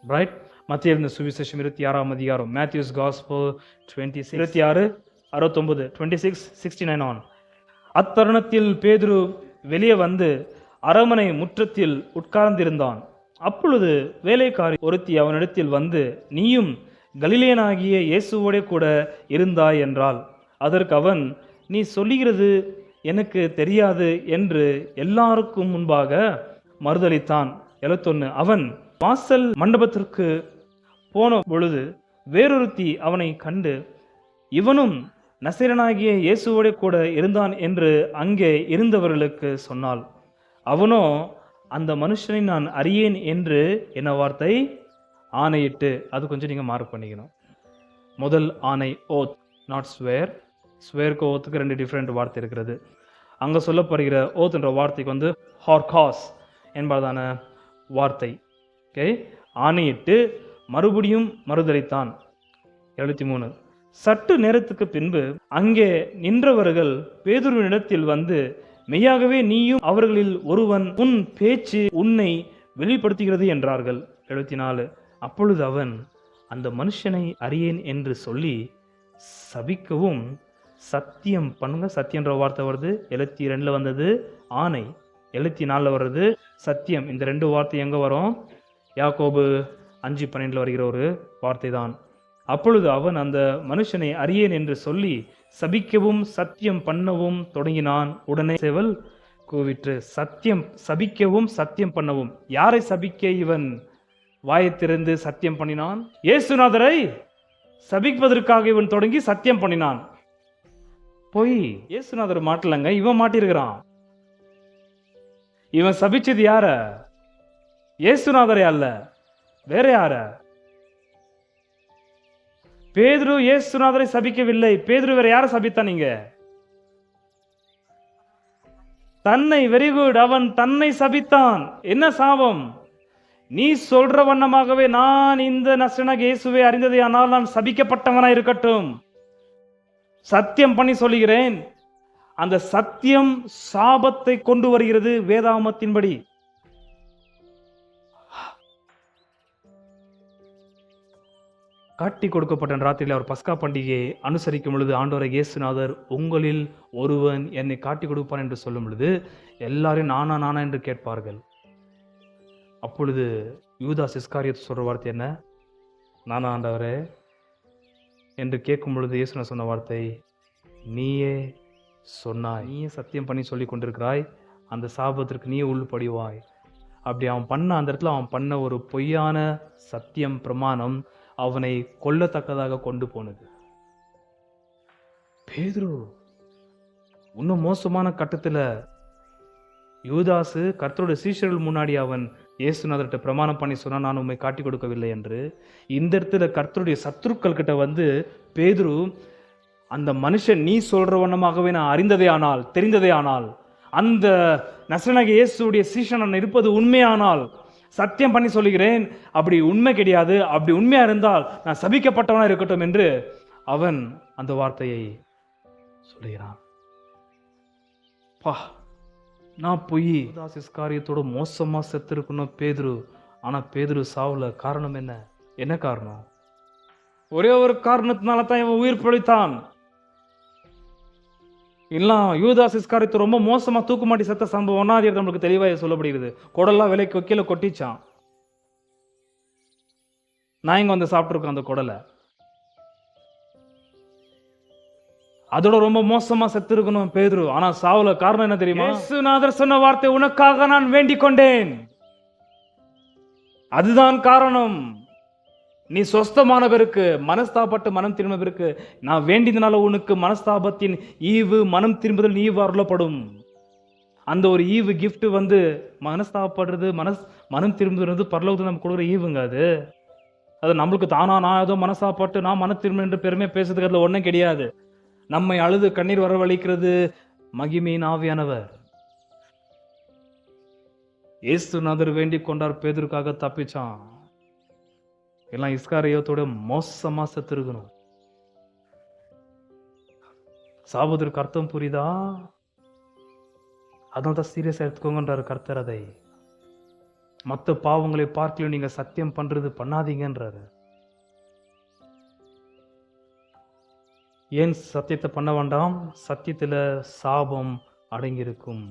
ரைட்? மத்திய இருந்த சுவிசேஷம் 26ஆம் அதிகாரம், மேத்யூஸ் காஸ்பல் 26:69 26:69 on. அத்தருணத்தில் பேதுரு வெளியே வந்து அரமனை முற்றத்தில் உட்கார்ந்திருந்தான். அப்பொழுது வேலைக்காரி ஒருத்தி அவனிடத்தில் வந்து, நீயும் கலிலேயனாகிய இயேசுவோடே கூட இருந்தாய் என்றாள். அதற்கு அவன், நீ சொல்லுகிறது எனக்கு தெரியாது என்று எல்லாருக்கும் முன்பாக மறுதளித்தான். 71 அவன் வாசல் மண்டபத்திற்கு போன பொழுது வேறொருத்தி அவனை கண்டு, இவனும் நசரேயனாகிய இயேசுவோடே கூட இருந்தான் என்று அங்கே இருந்தவர்களுக்கு சொன்னாள். அவனோ, அந்த மனுஷனை நான் அறியேன் என்று என்ன வார்த்தை? ஆணையிட்டு. அது கொஞ்சம் நீங்கள் மார்க் பண்ணிக்கணும். முதல் ஆணை ஓத், நாட் ஸ்வேர். ஸ்வேருக்கு ஓத்துக்கு 2 டிஃப்ரெண்ட் வார்த்தை இருக்கிறது. அங்கே சொல்லப்படுகிற ஓத் என்ற வார்த்தைக்கு வந்து ஹார்காஸ் என்பதான வார்த்தை. ஓகே, ஆணையிட்டு மறுபடியும் மறுதலித்தான். 73. சற்று நேரத்துக்கு பின்பு அங்கே நின்றவர்கள் பேதுருவினிடத்தில் வந்து, மெய்யாகவே நீயும் அவர்களில் ஒருவன், உன் பேச்சு உன்னை வெளிப்படுத்துகிறது என்றார்கள். 74. அப்பொழுது அவன், அந்த மனுஷனை அறியேன் என்று சொல்லி சபிக்கவும் சத்தியம் பண்ணுங்க. சத்தியன்ற வார்த்தை வருது. 72 வந்தது ஆணை, 74 வர்றது சத்தியம். இந்த ரெண்டு வார்த்தை எங்க வரும்? யாக்கோபு 5:12 வருகிற ஒரு வார்த்தை தான். அப்பொழுது அவன் அந்த மனுஷனை அறியேன் என்று சொல்லி சபிக்கவும் சத்தியம் பண்ணவும் தொடங்கினான். உடனே சேவல் கூவிற்று. சத்தியம் சபிக்கவும் சத்தியம் பண்ணவும். யாரை சபிக்க இவன் வாயத்திலிருந்து சத்தியம் பண்ணினான்? இயேசுநாதரை சபிப்பதற்காக இவன் தொடங்கி சத்தியம் பண்ணினான். போய் இயேசுநாதர் மாட்டலங்க, இவன் மாட்டிருக்கிறான். இவன் சபிச்சது யார? இயேசுநாதரே அல்ல, வேற யார? பேதுரு இயேசுநாதரை சபிக்கவில்லை. பேதுரு வேற யார சபித்தான்? நீங்க தன்னை. Very good. அவன் தன்னை சபித்தான். என்ன சாபம்? நீ சொல்ற வண்ணமாகவே நான் இந்த நசரேயனாகிய இயேசுவை அறிந்ததே ஆனால் நான் சபிக்கப்பட்டவனாய் இருக்கட்டும். சத்தியம் பண்ணி சொல்லுகிறேன், அந்த சத்தியம் சாபத்தை கொண்டு வருகிறது வேதாகமத்தின்படி. காட்டி கொடுக்கப்பட்ட ராத்திரியில் அவர் பஸ்கா பண்டிகையை அனுசரிக்கும் பொழுது ஆண்டவரை இயேசுநாதர், உங்களில் ஒருவன் என்னை காட்டி கொடுப்பான் என்று சொல்லும் பொழுது எல்லாரும் நானா நானா என்று கேட்பார்கள். அப்பொழுது யூதாஸ் இஸ்காரியோத்து சொல்ற வார்த்தை என்ன? நானா ஆண்டவரே என்று கேட்கும் பொழுது இயேசுநாதர் சொன்ன வார்த்தை, நீயே சொன்னாய், நீயே சத்தியம் பண்ணி சொல்லி கொண்டிருக்கிறாய், அந்த சாபத்திற்கு நீயே உள்படிவாய். அப்படி அவன் பண்ண அந்த இடத்துல அவன் பண்ண ஒரு பொய்யான சத்தியம் பிரமாணம் அவனை கொல்லத்தக்கதாக கொண்டு போனது. பேதுரு இன்னும் மோசமான கட்டத்துல யூதாசு கர்த்தருடைய சீஷர்கள் முன்னாடி அவன் இயேசுநாதர்கிட்ட பிரமாணம் பண்ணி சொன்னா, நான் உண்மை காட்டி கொடுக்கவில்லை என்று. இந்த இடத்துல கர்த்தருடைய சத்துருக்கள் கிட்ட வந்து பேதுரு, அந்த மனுஷன் நீ சொல்ற வண்ணமாகவே நான் அறிந்ததே ஆனால், தெரிந்ததே ஆனால், அந்த நசரேயனாகிய இயேசுடைய சீஷன் இருப்பது உண்மையானால் சத்தியம் பண்ணி சொல்லுகிறேன், அப்படி உண்மை கிடையாது, அப்படி உண்மையா இருந்தால் நான் சபிக்கப்பட்டவனா இருக்கட்டும் என்று அவன் அந்த வார்த்தையை சொல்லுகிறான். பா, நான் போய் யூதாஸ் இஸ்காரியோத்தோட மோசமா செத்து இருக்கணும் பேதுரு. ஆனா பேதுரு சாவுல. காரணம் என்ன? என்ன காரணம்? ஒரே ஒரு காரணத்தினால தான் இவன் உயிர் பிழைத்தான். இல்ல யூதாஸ் இஸ்காரியோத்து ரொம்ப மோசமா தூக்கு மாட்டி செத்த சம்பவம் நம்மளுக்கு தெளிவாக சொல்லப்படுகிறது. குடல்லாம் விலைக்கு கீழே கொட்டிச்சான். நான் இங்க வந்து சாப்பிட்டுருக்கேன் அந்த குடலை. அதோட ரொம்ப மோசமா செத்து இருக்கணும் பேதுரு. ஆனா சாவுல காரணம் என்ன தெரியுமா? இயேசுநாதர் சொன்ன வார்த்தை, உனக்காக நான் வேண்டிக் கொண்டேன், அதுதான் காரணம். நீ சொஸ்தமான பிறகு, மனஸ்தாபப்பட்டு மனம் திரும்ப பிறகு, நான் வேண்டியதுனால உனக்கு மனஸ்தாபத்தின் ஈவு, மனம் திரும்புதல் ஈவு அருளப்படும். அந்த ஒரு ஈவு கிஃப்ட் வந்து மனஸ்தாபப்படுறது, மனம் திரும்புறது பரலோகத்தில் நம்ம கொடுக்குற ஈவுங்க. அது நம்மளுக்கு தானா நான் ஏதோ மனஸ்தாபப்பட்டு நான் மன திரும்ப என்று பெருமையா பேசுறதுக்கு அதுல ஒன்றும் கிடையாது. நம்மை அழுது கண்ணீர் வரவழைக்கிறது மகிமையின் ஆவியானவர். இயேசுநாதர் வேண்டிக் கொண்டார், பேதுருக்காக தப்பிச்சான். எல்லாம் இஸ்காரியோத்தோட மோசமா செத்து இருக்கணும். சாபத்திற்கு அர்த்தம் புரியுதா? அதனால தான் சீரியஸா எடுத்துக்கோங்கன்றாரு கர்த்தர். அதை மற்ற பாவங்களை பார்க்கல நீங்க சத்தியம் பண்றது பண்ணாதீங்கன்றாரு. ஏன் சத்தியத்தை பண்ண வேண்டாம்? சத்தியத்துல சாபம் அடங்கியிருக்கும்.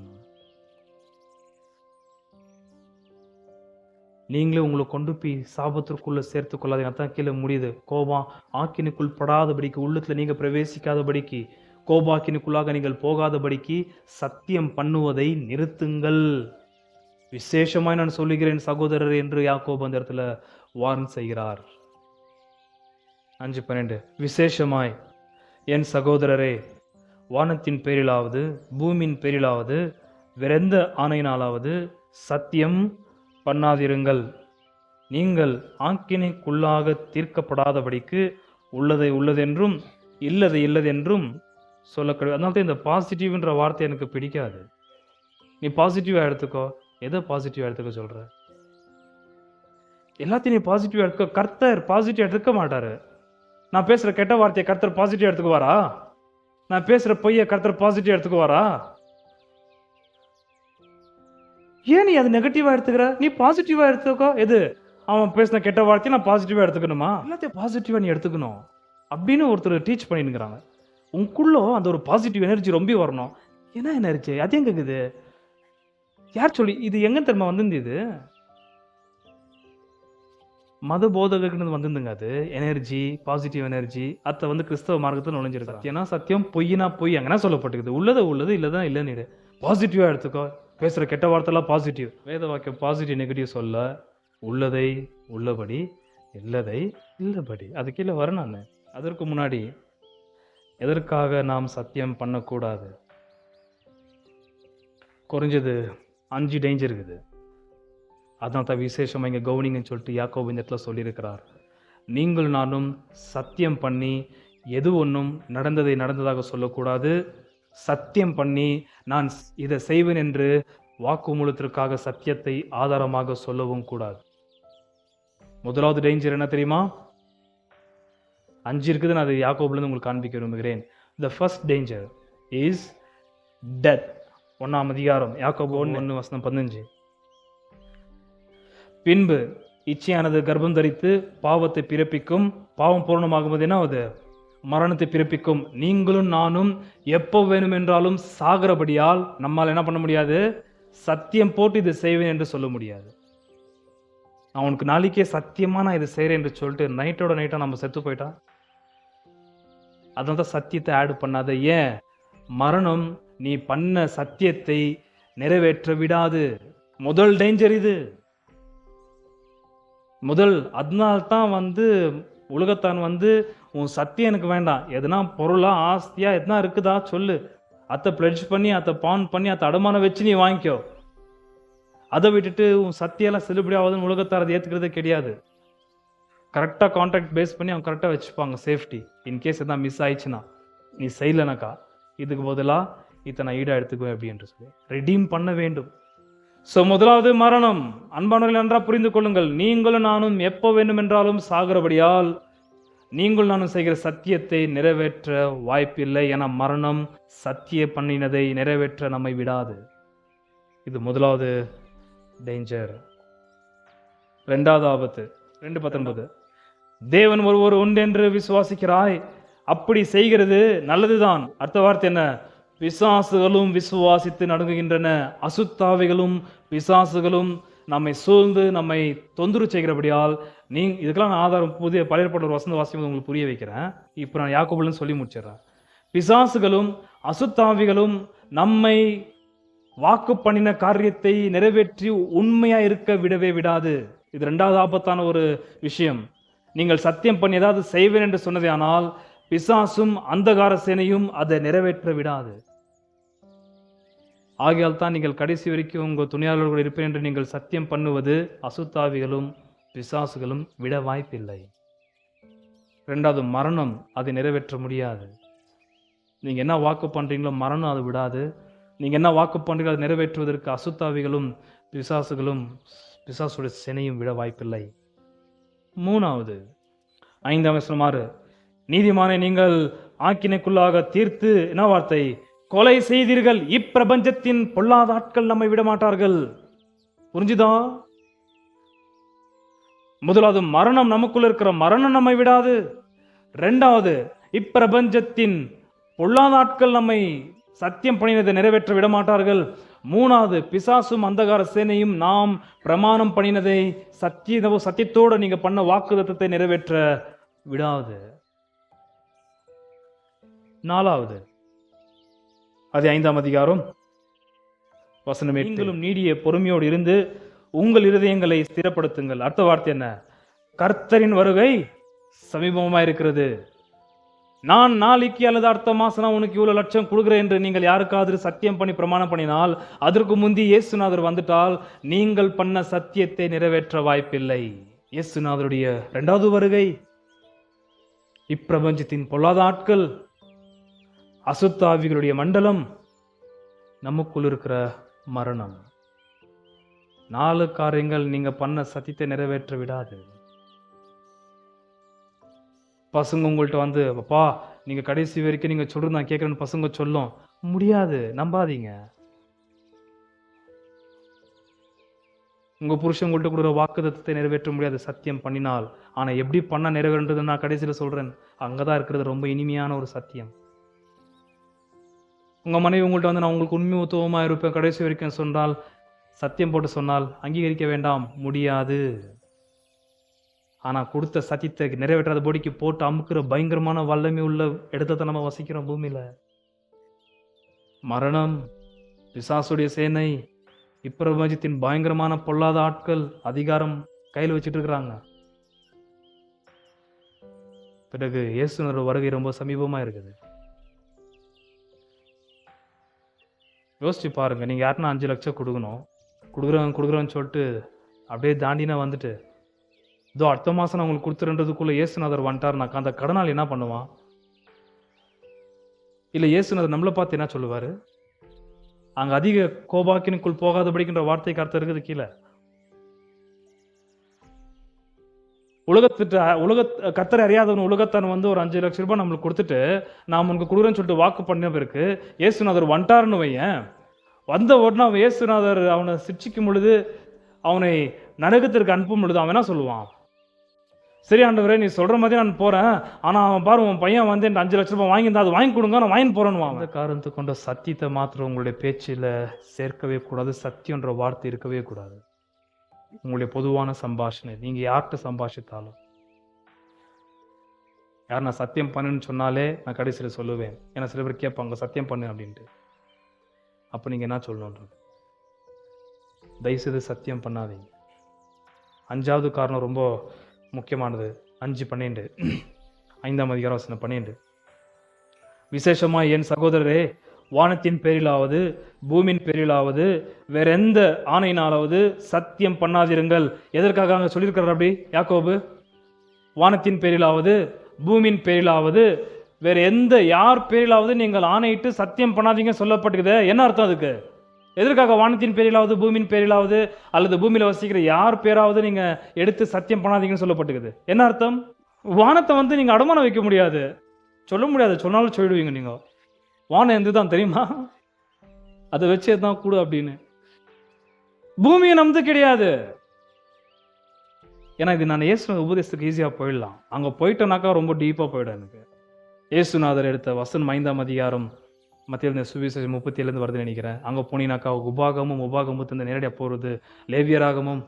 நீங்களே உங்களை கொண்டு போய் சாபத்திற்குள்ள சேர்த்து கொள்ளாதீங்க. அதான் கீழே முடியுது. கோபம் ஆக்கினுக்குள் படாதபடிக்கு, உள்ளத்துல நீங்க பிரவேசிக்காதபடிக்கு, கோபாக்கினுக்குள்ளாக நீங்கள் போகாதபடிக்கு சத்தியம் பண்ணுவதை நிறுத்துங்கள். விசேஷமாய் நான் சொல்லுகிறேன் சகோதரர் என்று யாக்கோபு அந்த இடத்துல வார்ன் செய்கிறார். 5:12 விசேஷமாய் என் சகோதரரே, வானத்தின் பேரிலாவது பூமியின் பேரிலாவது வேறெந்த ஆணையினாலாவது சத்தியம் பண்ணாதிருங்கள், நீங்கள் ஆக்கினைக்குள்ளாக தீர்க்கப்படாதபடிக்கு உள்ளதை உள்ளதென்றும் இல்லதை இல்லதென்றும் சொல்லக்கூடாது. அதனால தான் இந்த பாசிட்டிவ்ன்ற வார்த்தை எனக்கு பிடிக்காது. நீ பாசிட்டிவா எடுத்துக்கோ. எதை பாசிட்டிவா எடுத்துக்க சொல்ற? எல்லாத்தையும் நீ பாசிட்டிவா எடுக்க. கர்த்தர் பாசிட்டிவா எடுக்க மாட்டாரு. நான் பேசுற கெட்ட வார்த்தையை கர்த்தர் பாசிட்டிவா எடுத்துக்குவாரா? நான் பேசுற பொய்யை கர்த்தர் பாசிட்டிவா எடுத்துக்குவாரா? ஏன் நீ அது நெகட்டிவா எடுத்துக்கிற? நீ பாசிட்டிவா எடுத்துக்கோ. எது? அவன் பேசின கெட்ட வார்த்தையை நான் பாசிட்டிவா எடுத்துக்கணுமா? எல்லாத்தையும் பாசிட்டிவா நீ எடுத்துக்கணும் அப்படின்னு ஒருத்தர் டீச் பண்ணிருக்கிறாங்க. உங்களுக்குள்ள அந்த ஒரு பாசிட்டிவ் எனர்ஜி ரொம்ப வரணும். என்ன எனர்ஜி? அது எங்க இருக்குது? யார் சொல்லி? இது எங்க தெரியுமா வந்திருந்து? இது மத போதகர்கள் வந்திருந்துங்க. அது எனர்ஜி, பாசிட்டிவ் எனர்ஜி. அத வந்து கிறிஸ்தவ மார்க்கத்துல நுழைஞ்சிருக்கு. சத்தியனா சத்தியம், பொய்னா பொய். அங்கனா சொல்லப்பட்டிருக்குது. உள்ளது உள்ளது, இல்லதான் இல்லன்னு. பாசிட்டிவா எடுத்துக்கோ. பேசுற கெட்ட வார்த்தைலாம் பாசிட்டிவ். வேத வாக்கியம் பாசிட்டிவ் நெகட்டிவ் சொல்ல. உள்ளதை உள்ளபடி, இல்லதை இல்லபடி. அது கீழே வர நான். அதற்கு முன்னாடி எதற்காக நாம் சத்தியம் பண்ணக்கூடாது? குறைஞ்சது 5 டேஞ்சர் இருக்குது. அதான் தான் விசேஷமா இங்க கவனிங்கன்னு சொல்லிட்டு யாக்கோபு இந்த இடத்துல சொல்லியிருக்கிறார். நீங்கள் நானும் சத்தியம் பண்ணி எது ஒன்றும் நடந்ததை நடந்ததாக சொல்லக்கூடாது. சத்தியம் பண்ணி நான் இதை செய்வேன் என்று வாக்குமூலத்திற்காக சத்தியத்தை ஆதாரமாக சொல்லவும் கூடாது. முதலாவது டேஞ்சர் என்ன தெரியுமா? 5 இருக்குது. நான் அது யாக்கோபுலேருந்து உங்களுக்கு காண்பிக்க விரும்புகிறேன். The first danger is death. 1ஆம் அதிகாரம் யாக்கோபு 1:15. பின்பு இச்சையானது கர்ப்பம் தரித்து பாவத்தை பிறப்பிக்கும். பாவம் பூரணமாகும்போது என்ன ஆகுது? மரணத்தை பிறப்பிக்கும். நீங்களும் நானும் எப்போ வேணும் என்றாலும் சாகிறபடியால் நம்மால் என்ன பண்ண முடியாது? சத்தியம் போட்டு இது செய்வேன் என்று சொல்ல முடியாது. நான் உனக்கு நாளைக்கே சத்தியமா நான் இதை செய்கிறேன் என்று சொல்லிட்டு நைட்டோட நைட்டா நம்ம செத்து போயிட்டா, அதனால தான் சத்தியத்தை ஆட் பண்ணாத. ஏன்? மரணம் நீ பண்ண சத்தியத்தை நிறைவேற்ற விடாது. முதல் டேஞ்சர் இது. அதனால்தான் வந்து உலகத்தான் வந்து உன் சத்தியம் எனக்கு வேண்டாம், எதுனா பொருளா ஆஸ்தியா எதுனா இருக்குதா சொல்லு, அதை பிளட்ஜ் பண்ணி அதை பான் பண்ணி அதை அடமானம் வச்சு நீ வாங்கிக்கோ. அதை விட்டுட்டு உன் சத்தியெல்லாம் செல்லுபடியாவதுன்னு உலகத்தார் அதை ஏற்றுக்கிறதே கிடையாது. கரெக்டாக கான்ட்ராக்ட் பேஸ் பண்ணி அவங்க கரெக்டாக வச்சுப்பாங்க சேஃப்டி. இன்கேஸ் எதாவது மிஸ் ஆயிடுச்சுன்னா நீ செய்யலனாக்கா இதுக்கு பதிலாக இதை நான் ஈடாக எடுத்துக்குவேன் அப்படின்ற சொல்லி ரெடீம் பண்ண வேண்டும். ஸோ முதலாவது மரணம். அன்பானவர்கள் நன்றாக புரிந்து கொள்ளுங்கள். நீங்களும் நானும் எப்போ வேண்டும் என்றாலும் சாகிறபடியால் நீங்கள் நானும் செய்கிற சத்தியத்தை நிறைவேற்ற வாய்ப்பில்லை. என மரணம் சத்திய பண்ணினதை நிறைவேற்ற நம்மை விடாது. இது முதலாவது டேஞ்சர். 2வது ஆபத்து 2:19. தேவன் ஒருவர் உண்டென்று விசுவாசிக்கிறாய், அப்படி செய்கிறது நல்லதுதான். அடுத்த வார்த்தை என்ன? பிசாசுகளும் விசுவாசித்து நடுங்குகின்றன. அசுத்தாவிகளும் பிசாசுகளும் நம்மை சூழ்ந்து நம்மை தொந்தரவு செய்கிறபடியால் இதுக்கெல்லாம் நான் ஆதாரம் புதிய பழைய ஏற்பாட்டில் ஒரு வசந்த வாசியம் உங்களுக்கு புரிய வைக்கிறேன். இப்போ நான் யாக்கோபுலன்னு சொல்லி முடிச்சிடறேன். பிசாசுகளும் அசுத்தாவிகளும் நம்மை வாக்கு பண்ணின காரியத்தை நிறைவேற்றி உண்மையா இருக்க விடவே விடாது. இது 2வது ஆபத்தான ஒரு விஷயம். நீங்கள் சத்தியம் பண்ணி ஏதாவது செய்வேன் என்று சொன்னதே ஆனால் பிசாசும் அந்தகார சேனையும் அதை நிறைவேற்ற விடாது. ஆகையால் தான் நீங்கள் கடைசி வரைக்கும் உங்கள் துணையாளர்கள் இருப்பேன் என்று நீங்கள் சத்தியம் பண்ணுவது அசுத்தாவிகளும் பிசாசுகளும் விட வாய்ப்பில்லை. 2வது மரணம் அதை நிறைவேற்ற முடியாது. நீங்கள் என்ன வாக்கு பண்ணுறீங்களோ மரணம் அதை விடாது. நீங்கள் என்ன வாக்கு பண்ணுறீங்களோ அதை நிறைவேற்றுவதற்கு அசுத்தாவிகளும் பிசாசுகளும் பிசாசுடைய சேனையும் விட வாய்ப்பில்லை. 3வது 5ஆம் வசனம், நீதிமானை நீங்கள் ஆக்கினைக்குள்ளாக தீர்த்து என்ன வார்த்தை? கொலை செய்தீர்கள். இப்பிரபஞ்சத்தின் பொல்லாத ஆட்கள் நம்மை விட மாட்டார்கள். புரிஞ்சுதா? முதலாவது மரணம், நமக்குள்ள இருக்கிற மரணம் நம்மை விடாது. 2வது இப்பிரபஞ்சத்தின் பொல்லாத ஆட்கள் நம்மை சத்தியம் பண்ணினதை நிறைவேற்ற விட மாட்டார்கள். 3வது பிசாசும் அந்தகார சேனையும் நாம் பிரமாணம் பண்ணினதை சத்தியத்தோடு நீங்க பண்ண வாக்குத்தத்தத்தை நிறைவேற்ற விடாது. 4வது அது 5ஆம் அதிகாரம் வசனம் 8. நீங்களும் நீடிய பொறுமையோடு இருந்து உங்கள் இருதயங்களை ஸ்திரப்படுத்துங்கள். அடுத்த வார்த்தை என்ன? கர்த்தரின் வருகை சமீபமாக இருக்கிறது. நான் நாளைக்கு அல்லது அடுத்த மாசம் நான் உனக்கு இவ்வளவு லட்சம் கொடுக்குறேன் என்று நீங்கள் யாருக்காவது சத்தியம் பண்ணி பிரமாணம் பண்ணினால் அதற்கு முந்தி இயேசுநாதர் வந்துட்டால் நீங்கள் பண்ண சத்தியத்தை நிறைவேற்ற வாய்ப்பில்லை. இயேசுநாதருடைய 2வது வருகை, இப்பிரபஞ்சத்தின் பொல்லாத ஆட்கள், அசுத்தாவிகளுடைய மண்டலம், நமக்குள் இருக்கிற மரணம். 4 காரியங்கள் நீங்க பண்ண சத்தியத்தை நிறைவேற்ற விடாது. பசங்க உங்கள்ட்ட வந்து, அப்பா நீங்க கடைசி வரைக்கும் நீங்க சொல்றது நான் கேட்கிறேன்னு பசங்க சொல்லும். முடியாது, நம்பாதீங்க. உங்க புருஷன் உங்கள்ட்ட கொடுக்குற வாக்குத்தத்தத்தை நிறைவேற்ற முடியாது சத்தியம் பண்ணினால். ஆனா எப்படி பண்ணா நிறைவேறுன்றது நான் கடைசியில சொல்றேன். அங்கதான் இருக்கிறது ரொம்ப இனிமையான ஒரு சத்தியம். உங்க மனைவி உங்கள்ட்ட வந்து நான் உங்களுக்கு உண்மைத்துவமா இருப்பேன் கடைசி வரைக்கும் சொன்னால், சத்தியம் போட்டு சொன்னால் அங்கீகரிக்க வேண்டாம், முடியாது. ஆனா கொடுத்த சத்தியத்தை நிறைவேற்றாத பொடிக்கு போட்டு அமுக்குற பயங்கரமான வல்லமை உள்ள இடத்தை நம்ம வசிக்கிறோம் பூமியில. மரணம், பிசாசுடைய சேனை, இப்பிரபஞ்சத்தின் பயங்கரமான பொல்லாத ஆட்கள் அதிகாரம் கையில் வச்சுட்டு இருக்கிறாங்க. பிறகு இயேசுவின் வருகை ரொம்ப சமீபமா இருக்குது. யோசிச்சு பாருங்க, நீங்க யாருன்னா 5 லட்சம் கொடுக்குறோன்னு சொல்லிட்டு அப்படியே தாண்டினா வந்துட்டு, இதோ அடுத்த மாசம் நான் உங்களுக்கு கொடுத்துருன்றதுக்குள்ள இயேசுநாதர் வந்துட்டாருனாக்கா அந்த கடனாளி என்ன பண்ணுவான்? இல்ல இயேசுநாதர் நம்மளை பார்த்து என்ன சொல்லுவாரு? அங்க அதிக கோபாக்கினுக்குள் போகாதபடிக்கின்ற வார்த்தைக்கு அர்த்தம் இருக்குது கீழே. கர்த்தரை அறியாதவன் உலகத்தான் வந்து ஒரு 5 லட்சம் ரூபாய் நம்மளுக்கு கொடுத்துட்டு நான் உனக்கு கொடுக்குறேன்னு சொல்லிட்டு வாக்கு பண்ண பிறகு இயேசுநாதர் வந்துட்டாருன்னு வையன். வந்த உடனே அவன் இயேசுநாதர் அவனை சிக்ஷிக்கும் பொழுது, அவனை நரகத்திற்கு அனுப்பும் பொழுது அவன் என்ன சொல்லுவான்? சரி ஆண்டவரே, நீ சொல்ற மாதிரி நான் போறேன், ஆனா அவன் பாரு உன் பையன் வந்து 5 லட்சம் ரூபாய் வாங்கியிருந்தா அது வாங்கி கொடுங்க, நான் வாங்கி போறேன்னு. அந்த காரணத்தை கொண்ட சத்தியத்தை மாத்திரம் உங்களுடைய பேச்சில் சேர்க்கவே கூடாது. சத்தியன்ற வார்த்தை இருக்கவே கூடாது. உங்களுடைய பொதுவான சம்பாஷணை, நீங்க யார்கிட்ட சம்பாஷித்தாலும், யார் நான் சத்தியம் பண்ணுன்னு சொன்னாலே நான் கடைசியில் சொல்லுவேன். ஏன்னா சில பேர் கேட்பாங்க சத்தியம் பண்ணு அப்படின்ட்டு. அப்போ நீங்க என்ன சொல்லணுன்றது, தயவுசெய்து சத்தியம் பண்ணாதீங்க. 5வது காரணம் ரொம்ப முக்கியமானது. 5:12 5ஆம் அதிகாரம் வசனம் 12. விசேஷமா என் சகோதரரே, வானத்தின் பேரிலாவது பூமியின் பேரிலாவது வேற எந்த ஆணையினாலாவது சத்தியம் பண்ணாதிருங்கள். எதற்காக அங்க சொல்லியிருக்கிறார் அப்படி யாக்கோபு? வானத்தின் பேரிலாவது பூமியின் பேரிலாவது வேற எந்த யார் பேரிலாவது நீங்கள் ஆணையிட்டு சத்தியம் பண்ணாதீங்க சொல்லப்பட்டுக்குது. என்ன அர்த்தம் அதுக்கு? எதற்காக வானத்தின் பேரிலாவது பூமியின் பேரிலாவது அல்லது பூமியில வசிக்கிற யார் பேராவது நீங்க எடுத்து சத்தியம் பண்ணாதீங்கன்னு சொல்லப்பட்டுக்குது? என்ன அர்த்தம்? வானத்தை வந்து நீங்க அடமானம் வைக்க முடியாது, சொல்ல முடியாது. சொன்னாலும் சொல்லிடுவீங்க. நீங்க வானம் எந்துதான் தெரியுமா? அதை வச்சே தான் கூடு அப்படின்னு. பூமியை நம்பது கிடையாது. ஏன்னா இது நான் இயேசு உபதேசத்துக்கு ஈஸியா போயிடலாம். அங்க போயிட்டேனாக்கா ரொம்ப டீப்பா போயிடும் எனக்கு. இயேசுநாதர் எடுத்த வசனம் 5ஆம் அதிகாரம் மத்திய சுவிசேஷம் 37 வருதுன்னு நினைக்கிறேன். அங்கே போனீங்கன்னாக்கா உபாகமும் நேரடியாக போகிறது. லேவியராகமும்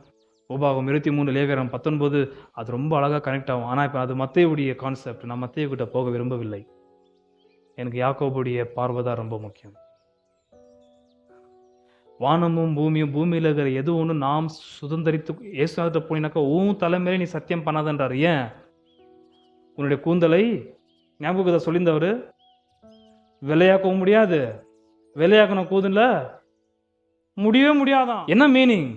உபாகம் 23, லேவியராகம் 19 அது ரொம்ப அழகாக கனெக்ட் ஆகும். ஆனால் இப்போ அது மத்தேயுடைய கான்செப்ட். நான் மத்தேயுக்கிட்ட போக விரும்பவில்லை. எனக்கு யாக்கோபுடைய பார்வை தான் ரொம்ப முக்கியம். வானமும் பூமியும் பூமியில் இருக்கிற எது ஒன்று நாம் சுதந்திரித்து இயேசுநாதர்கிட்ட போனீங்கன்னாக்கா உன் தலைமையில நீ சத்தியம் பண்ணாதன்றார். ஏன்? உன்னுடைய கூந்தலை ஞாபகத்தை சொல்லியிருந்தவர் வெள்ளையாக்கவும் முடியாது, வெள்ளையாக்கணும் கூதுல முடியவே முடியாதான். என்ன meaning?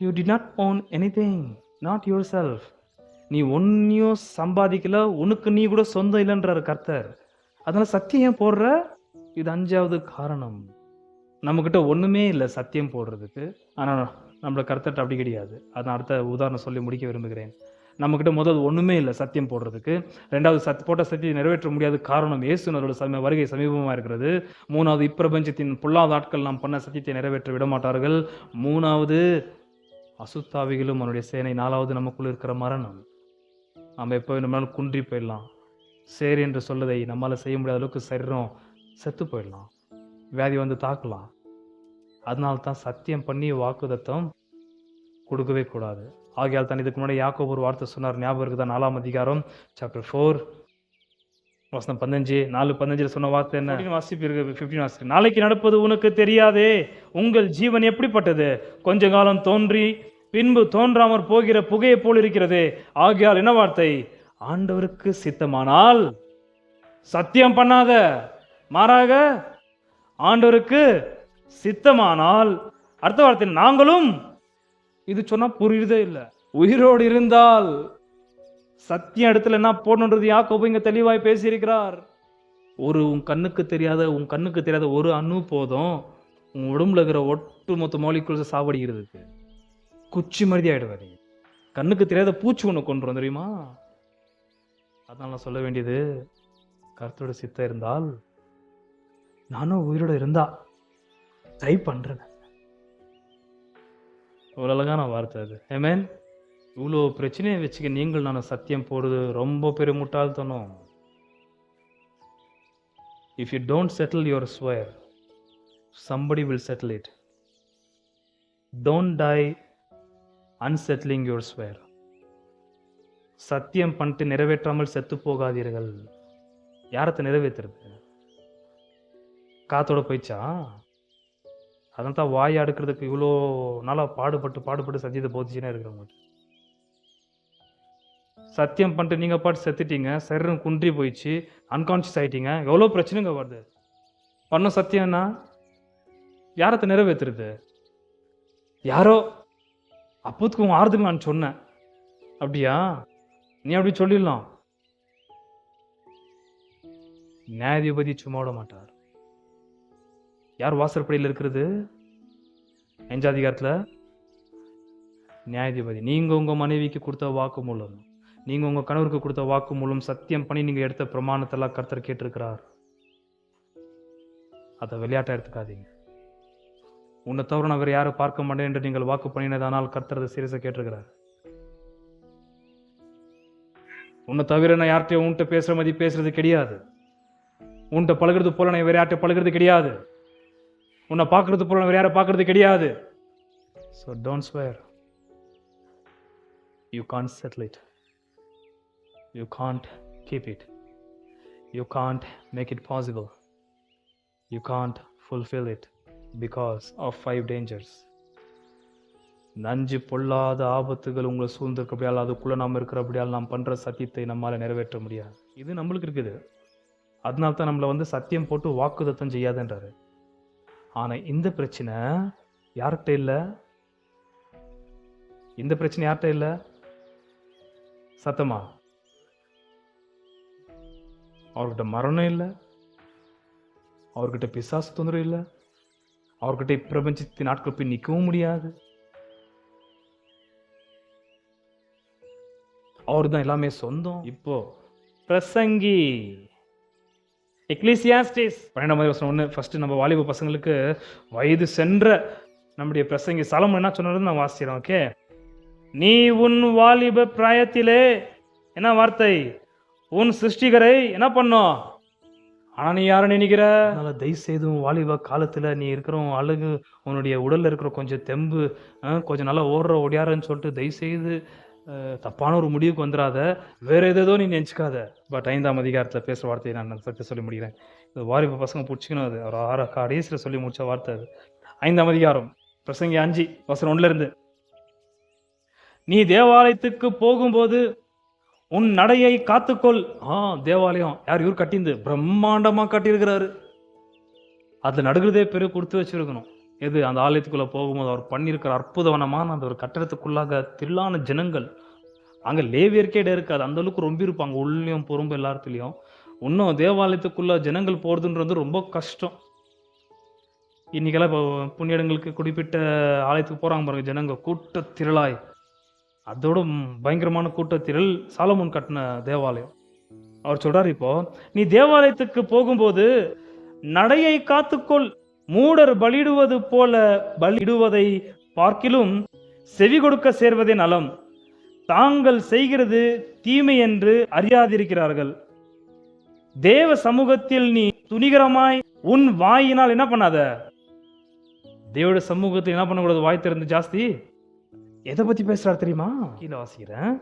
You did not own anything, not your self. நீ ஒன்னையும் சம்பாதிக்கல, உனக்கு நீ கூட சொந்தம் இல்லைன்றார் கர்த்தர். அதனால சத்தியம் ஏன் போடுற? இது 5வது காரணம். நம்மக்கிட்ட ஒண்ணுமே இல்லை சத்தியம் போடுறதுக்கு. ஆனால் நம்மள கர்த்தர்ட்ட அப்படி கிடையாது. அதான் அடுத்த உதாரணம் சொல்லி முடிக்க விரும்புகிறேன். நம்மக்கிட்ட முதல் ஒன்றுமே இல்லை சத்தியம் போடுறதுக்கு. 2வது போட்ட சத்தியத்தை நிறைவேற்ற முடியாத காரணம் இயேசுனரோட வருகை சமீபமாக இருக்கிறது. 3வது இப்பிரபஞ்சத்தின் பொல்லாத ஆட்கள் நாம் பண்ண சத்தியத்தை நிறைவேற்ற விட மாட்டார்கள். 3வது அசுத்தாவிகளும் அவனுடைய சேனை. 4வது நமக்குள்ள இருக்கிற மரணம். நம்ம எப்போ நம்மளால குன்றி போயிடலாம். சரி என்று சொல்லதை நம்மளால் செய்ய முடியாத அளவுக்கு சரீரம் செத்து போயிடலாம், வியாதி வந்து தாக்கலாம். அதனால தான் சத்தியம் பண்ணி வாக்குத்தத்தம் கொடுக்கவே கூடாது. ஆகையால் தான் இதுக்கு முன்னாடி யாக்கோபு ஒரு வார்த்தை சொன்னார், ஞாபகம் இருக்குதா? 4ஆம் அதிகாரம் சாப்டர் 4 வசனம் 15, 4:15 சொன்ன வார்த்தை என்ன? 15 வாசிப்பு. நாளைக்கு நடப்பது உனக்கு தெரியாதே, உங்கள் ஜீவன் எப்படிப்பட்டது? கொஞ்ச காலம் தோன்றி பின்பு தோன்றாமற் போகிற புகையை போல் இருக்கிறது. ஆகையால் என்ன வார்த்தை? ஆண்டவருக்கு சித்தமானால் சத்தியம் பண்ணாத, மாறாக ஆண்டவருக்கு சித்தமானால். அடுத்த வார்த்தை நாங்களும். இது சொன்னா புரியுதே இல்லை. உயிரோடு இருந்தால் சத்தியம் இடத்துல என்ன போடணுன்றது யாக்கோபு இங்க தெளிவாய் பேசியிருக்கிறார். உன் கண்ணுக்கு தெரியாத ஒரு அணு போதும் உங்க உடம்புல இருக்கிற ஒட்டுமொத்த மாலிகுல்ஸ் சாவடிக்கிறதுக்கு குச்சி மருதி ஆயிடுவாரு. கண்ணுக்கு தெரியாத பூச்சி ஒன்று கொண்டுரும் தெரியுமா? அதனால நான் சொல்ல வேண்டியது, கர்த்தரோட சித்தம் இருந்தால் நானும் உயிரோட இருந்தா ட்ரை பண்றேன். ஒரு அழகான வார்த்தை அது. ஆமென். இவ்வளோ பிரச்சனையை வச்சுக்க நீங்கள் நானும் சத்தியம் போடுறது ரொம்ப பெரிய முட்டாள்தனம். If you don't settle your swear, somebody will settle it. Don't die unsettling your swear. சத்தியம் பண்ணிட்டு நிறைவேற்றாமல் செத்து போகாதீர்கள். யாரத்தை நிறைவேற்றுறது? காத்தோட போயிடுச்சா? அதான் தான் வாயை அடுக்கிறதுக்கு இவ்வளோ நாளாக பாடுபட்டு சத்தியத்தை போதிச்சுனே இருக்கிறவங்க. சத்தியம் பண்ணிட்டு நீங்கள் பாட்டு செத்துட்டீங்க, சரீரம் குன்றி போயிடுச்சு, அன்கான்ஷியஸ் ஆகிட்டீங்க, எவ்வளோ பிரச்சனைங்க வருது. பண்ண சத்தியம்னா யாரத்தை நிறைவேற்றுறது? யாரோ அப்போதுக்கு உங்க ஆறுதல் நான் சொன்னேன். அப்படியா? நீ அப்படி சொல்லிடலாம். நியாயாதிபதி சும்மா விட மாட்டார். யார் வாசற்படியில் இருக்கிறது? 5 அதிகாரத்தில் நியாயாதிபதி. நீங்க உங்க மனைவிக்கு கொடுத்த வாக்கு மூலம், நீங்க உங்க கணவருக்கு கொடுத்த வாக்கு மூலம் சத்தியம் பண்ணி நீங்க எடுத்த பிரமாணத்தெல்லாம் கர்த்தர் கேட்டிருக்கிறார். அதை விளையாட்டை எடுத்துக்காதீங்க. உன்னை தவிர நான் வேறு யாரும் பார்க்க மாட்டேன் என்று நீங்கள் வாக்கு பண்ணினதானால் கர்த்தர் அதை சீரியஸாக கேட்டிருக்கிறார். உன்னை தவிர நான் யார்கிட்டையும் உன்கிட்ட பேசுற மாதிரி பேசுறது கிடையாது. உன்கிட்ட பழகிறது போல நான் வேற யார்கிட்ட பழகிறது கிடையாது. உன்னை பார்க்கறது போல நான் வேற யாரை பார்க்கறது கிடையாது. So don't swear. You can't settle it. You can't keep it. You can't make it possible. You can't fulfill it because of 5 dangers. நஞ்சு பொல்லாத ஆபத்துகள் உங்களை சூழ்ந்திருக்கப்படியால் அதுக்குள்ள நாம் இருக்கிறபடியால் நாம் பண்ற சத்தியத்தை நம்மால நிறைவேற்ற முடியாது. இது நம்மளுக்கு இருக்குது. அதனால தான் நம்மளை சத்தியம் போட்டு வாக்குதத்தம் செய்யாதுன்றாரு. ஆனா இந்த பிரச்சனை யார்கிட்ட இல்ல? இந்த பிரச்சனை யார்கிட்ட இல்ல? சத்தமா? அவர்கிட்ட மரணம் இல்லை, அவர்கிட்ட பிசாசு தொந்தரவு இல்லை, அவர்கிட்ட பிரபஞ்சத்தின் நாட்கள் போய் நிற்கவும் முடியாது. அவர் தான் எல்லாமே சொந்தம். இப்போ பிரசங்கி எக்லீசியாஸ்டிஸ் 12:1 ஃபர்ஸ்ட் நம்ம வாலிப பசங்களுக்கு வயது சென்ற நம்முடைய பிரசங்கி சாலமோன் என்ன சொன்னது நான் வாசிக்கிறோம். ஓகே, நீ உன் வாலிப பிராயத்திலே என்ன வார்த்தை? உன் சிருஷ்டிகரை என்ன பண்ணோம்? ஆனா நீ யாரை நினைக்கிற? அதனால தயவு செய்து வாலிப காலத்துல நீ இருக்கிற அழகு, உன்னுடைய உடல்ல இருக்கிற கொஞ்சம் தெம்பு, கொஞ்சம் நல்லா ஓடியாருன்னு சொல்லிட்டு தயவு செய்து தப்பான ஒரு முடிவுக்கு வந்துடாத. வேற ஏதோ நீ நினைச்சுக்காத. பட் 5ஆம் அதிகாரத்தில் பேசுகிற வார்த்தையை நான் சற்று சொல்லி முடிக்கிறேன். இது வாலிப பசங்க பிடிச்சிக்கணும். அது ஒரு கடைசியில் சொல்லி முடிச்ச வார்த்தை அது. 5ஆம் அதிகாரம் பிரசங்கி 5:1 நீ தேவாலயத்துக்கு போகும்போது உன் நடையை காத்துக்கொள். தேவாலயம் யார்? இவர் கட்டிந்து பிரம்மாண்டமா கட்டியிருக்கிறாரு. அதுல நடுகிறதே பெரிய கொடுத்து வச்சிருக்கணும். எது? அந்த ஆலயத்துக்குள்ள போகும்போது அவர் பண்ணியிருக்கிற அற்புதவனமான அந்த ஒரு கட்டடத்துக்குள்ளாக திரளான ஜனங்கள். அங்க லேவியர்க்கே இருக்காது, அந்த அளவுக்கு ரொம்ப இருப்பாங்க உள்ளயும் பொறும்பு எல்லாத்துலயும். இன்னும் தேவாலயத்துக்குள்ள ஜனங்கள் போறதுன்றது ரொம்ப கஷ்டம். இன்னைக்கெல்லாம் இப்போ புண்ணியங்களுக்கு குறிப்பிட்ட ஆலயத்துக்கு போறாங்க பாருங்க ஜனங்க, கூட்ட திரளாய். அதோட பயங்கரமான கூட்டத்திரள் சாலமோன் கட்டின தேவாலயம். அவர் சொல்றாரு, இப்போ நீ தேவாலயத்துக்கு போகும்போது நடையை காத்துக்கொள். மூடர் பலியிடுவது போல பலியிடுவதை பார்க்கிலும் செவி கொடுக்க சேர்வதே நலம். தாங்கள் செய்கிறது தீமை என்று அறியாதிருக்கிறார்கள். தேவ சமூகத்தில் நீ துணிகரமாய் உன் வாயினால் என்ன பண்ணாத? தேவட சமூகத்தில் என்ன பண்ணக்கூடாது? வாய் திறந்து ஜாஸ்தி. எதை பத்தி பேசுறாரு தெரியுமா? கீழே வாசிக்கிறேன்.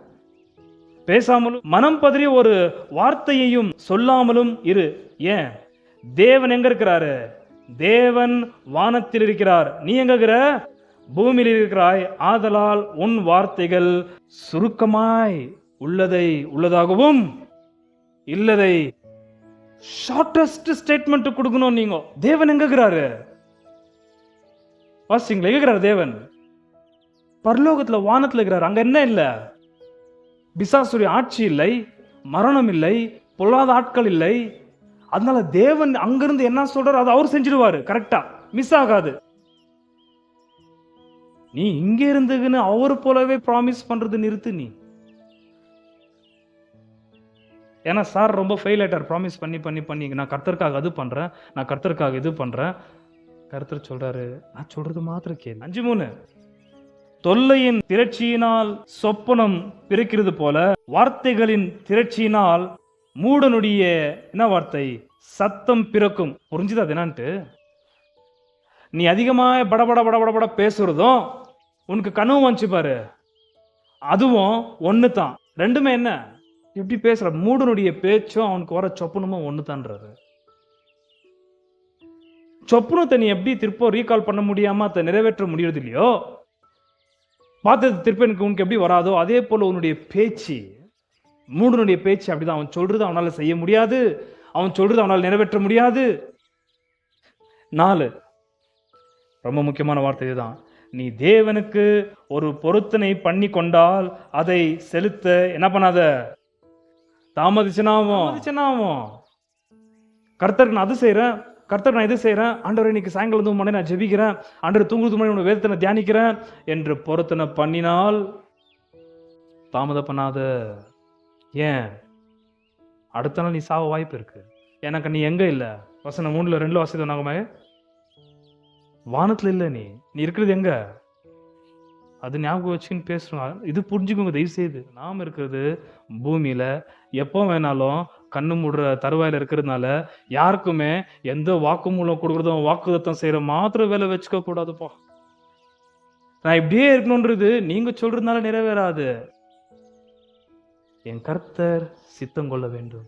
பேசாமலும் மனம் பதறிய ஒரு வார்த்தையையும் சொல்லாமலும் இரு. ஏன்? தேவன் எங்க இருக்கிறாரு? தேவன் வானத்தில் இருக்கிறார். நீ எங்க இருக்கிற? பூமியில் இருக்கிறாய். ஆதலால் உன் வார்த்தைகள் சுருக்கமாய் உள்ளதை உள்ளதாகவும் இல்லதை ஷார்டஸ்ட் ஸ்டேட்மெண்ட் கொடுக்கணும். நீங்க தேவன் எங்க இருக்கிறாரு? வாசிங்களா? எங்க இருக்கிறார் தேவன்? பரலோகத்துல, வானத்துல இருக்கிறார். அங்க என்ன இல்ல? பிசாசுடைய ஆட்சி இல்லை, மரணம் இல்லை, பொல்லாத ஆட்கள் இல்லை. அதனால தேவன் அங்கிருந்து என்ன சொல்றாரு அதை அவர் செஞ்சிடுவாரு. கரெக்டா மிஸ் ஆகாது. நீ இங்க இருந்துக்குன்னு அவர் போலவே ப்ராமிஸ் பண்றது நிறுத்து நீ. ஏன்னா சார் ரொம்ப ஃபெயில் ஆயிட்டார் ப்ராமிஸ் பண்ணி பண்ணி பண்ணி. நான் கர்த்தருக்காக அது பண்றேன், நான் கர்த்தருக்காக இது பண்றேன். கர்த்தர் சொல்றாரு, நான் சொல்றது மாத்திரம் கேளு. 5:3 தொல்லையின் திரட்சியினால் சொப்பனம் பிறக்கிறது போல வார்த்தைகளின் திரட்சியினால் மூடனுடைய என்ன வார்த்தை சத்தம் பிறக்கும். புரிஞ்சுது அது என்னன்ட்டு? நீ அதிகமாக படபட படபட பேசுறதும் உனக்கு கனவு வந்துச்சு பாரு, அதுவும் ஒன்று தான். ரெண்டுமே என்ன எப்படி பேசுற? மூடனுடைய பேச்சும் அவனுக்கு வர சொப்பனமும் ஒன்று தான்றாரு. சொப்பனத்தை நீ எப்படி திருப்ப ரீகால் பண்ண முடியாம அதை நிறைவேற்ற முடியறது இல்லையோ, பார்த்தது திருப்ப எனக்கு உனக்கு எப்படி வராதோ, அதே போல உன்னுடைய பேச்சு, மூடனுடைய பேச்சு அப்படிதான். அவன் சொல்றது அவனால செய்ய முடியாது, அவன் சொல்றது அவனால் நிறைவேற்ற முடியாது. 4 ரொம்ப முக்கியமான வார்த்தை இதுதான். நீ தேவனுக்கு ஒரு பொருத்தனை பண்ணி கொண்டால் அதை செலுத்த என்ன பண்ணாத, தாமதிச்சனாவும். கர்த்தருக்கு நான் அது செய்யறேன், கர்த்தர் நான் இது செய்யறேன், ஆண்டவரே இன்னைக்கு சாயங்காலம் தூங்க நான் ஜெபிக்கிறேன், ஆண்டவர் தூங்குறது முன்னாடி உன்னோட வேதத்தை தியானிக்கிறேன் என்று பொருத்தனை பண்ணினால் தாமத பண்ணாத. ஏன்? அடுத்த நாள் நீ சாவ வாய்ப்பு இருக்கு. எனக்கு நீ எங்க இல்ல? வசனம் 3:2 வாசித்து நாகமே, வானத்துல இல்ல, நீ இருக்கிறது எங்க? அது ஞாபகம் வச்சுன்னு பேசுறோம். இது புரிஞ்சுக்கோங்க தயவு செய்து. நாம் இருக்கிறது பூமியில எப்போ வேணாலும் கண்ணு மூடுற தருவாயில இருக்கிறதுனால யாருக்குமே எந்த வாக்குமூலம் கொடுக்குறதும் வாக்குதத்தம் செய்யற மாத்திர வேலை வச்சுக்க கூடாதுப்பா. நான் இப்படியே இருக்கணும்ன்றது நீங்க சொல்றதுனால நிறைவேறாது. என் கர்த்தர் சித்தம் கொள்ள வேண்டும்.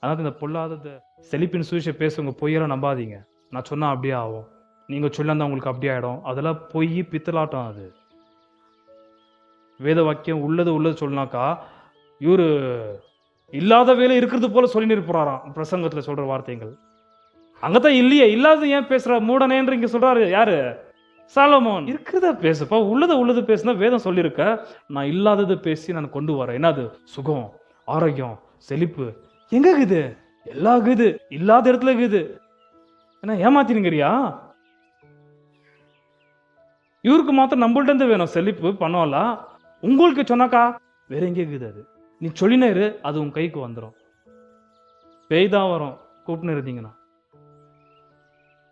அதாவது இந்த பொல்லாத செழிப்பின் சுவிசேஷ பேசுங்க, பொய்யெல்லாம் நம்பாதீங்க. நான் சொன்னா அப்படியே ஆகும், நீங்க சொல்லாதான் உங்களுக்கு அப்படியே ஆயிடும். அதெல்லாம் பொய் பித்தலாட்டம். அது வேத வாக்கியம் உள்ளது சொன்னாக்கா இவரு இல்லாத வேலை இருக்கிறது போல சொல்லி நிற்பறாராம் பிரசங்கத்துல சொல்ற வார்த்தைகள். அங்கதான் இல்லையே, இல்லாத ஏன் பேசுற மூடனேன்ற இங்க சொல்றாரு யாரு? சாலமோன். இருக்கிறத பேசுப்பா, உள்ளது பேசுனா வேதம் சொல்லியிருக்க. நான் இல்லாதது பேசி நான் கொண்டு வரேன். என்னது? சுகம், ஆரோக்கியம், செழிப்பு. எங்க இருக்குது? எல்லா இருக்குது, இல்லாத இடத்துல இருக்குது. என்ன ஏமாத்தினுங்கிறியா? இவருக்கு மாத்திரம் நம்மள்ட்ட இருந்து வேணும் செழிப்பு பண்ணலாம். உங்களுக்கு சொன்னாக்கா வேற எங்கே இருக்குது? அது நீ சொல்லினேரு, அது உன் கைக்கு வந்துடும். பேய்தான் வரும் கூப்பிட்டு இருந்தீங்கன்னா,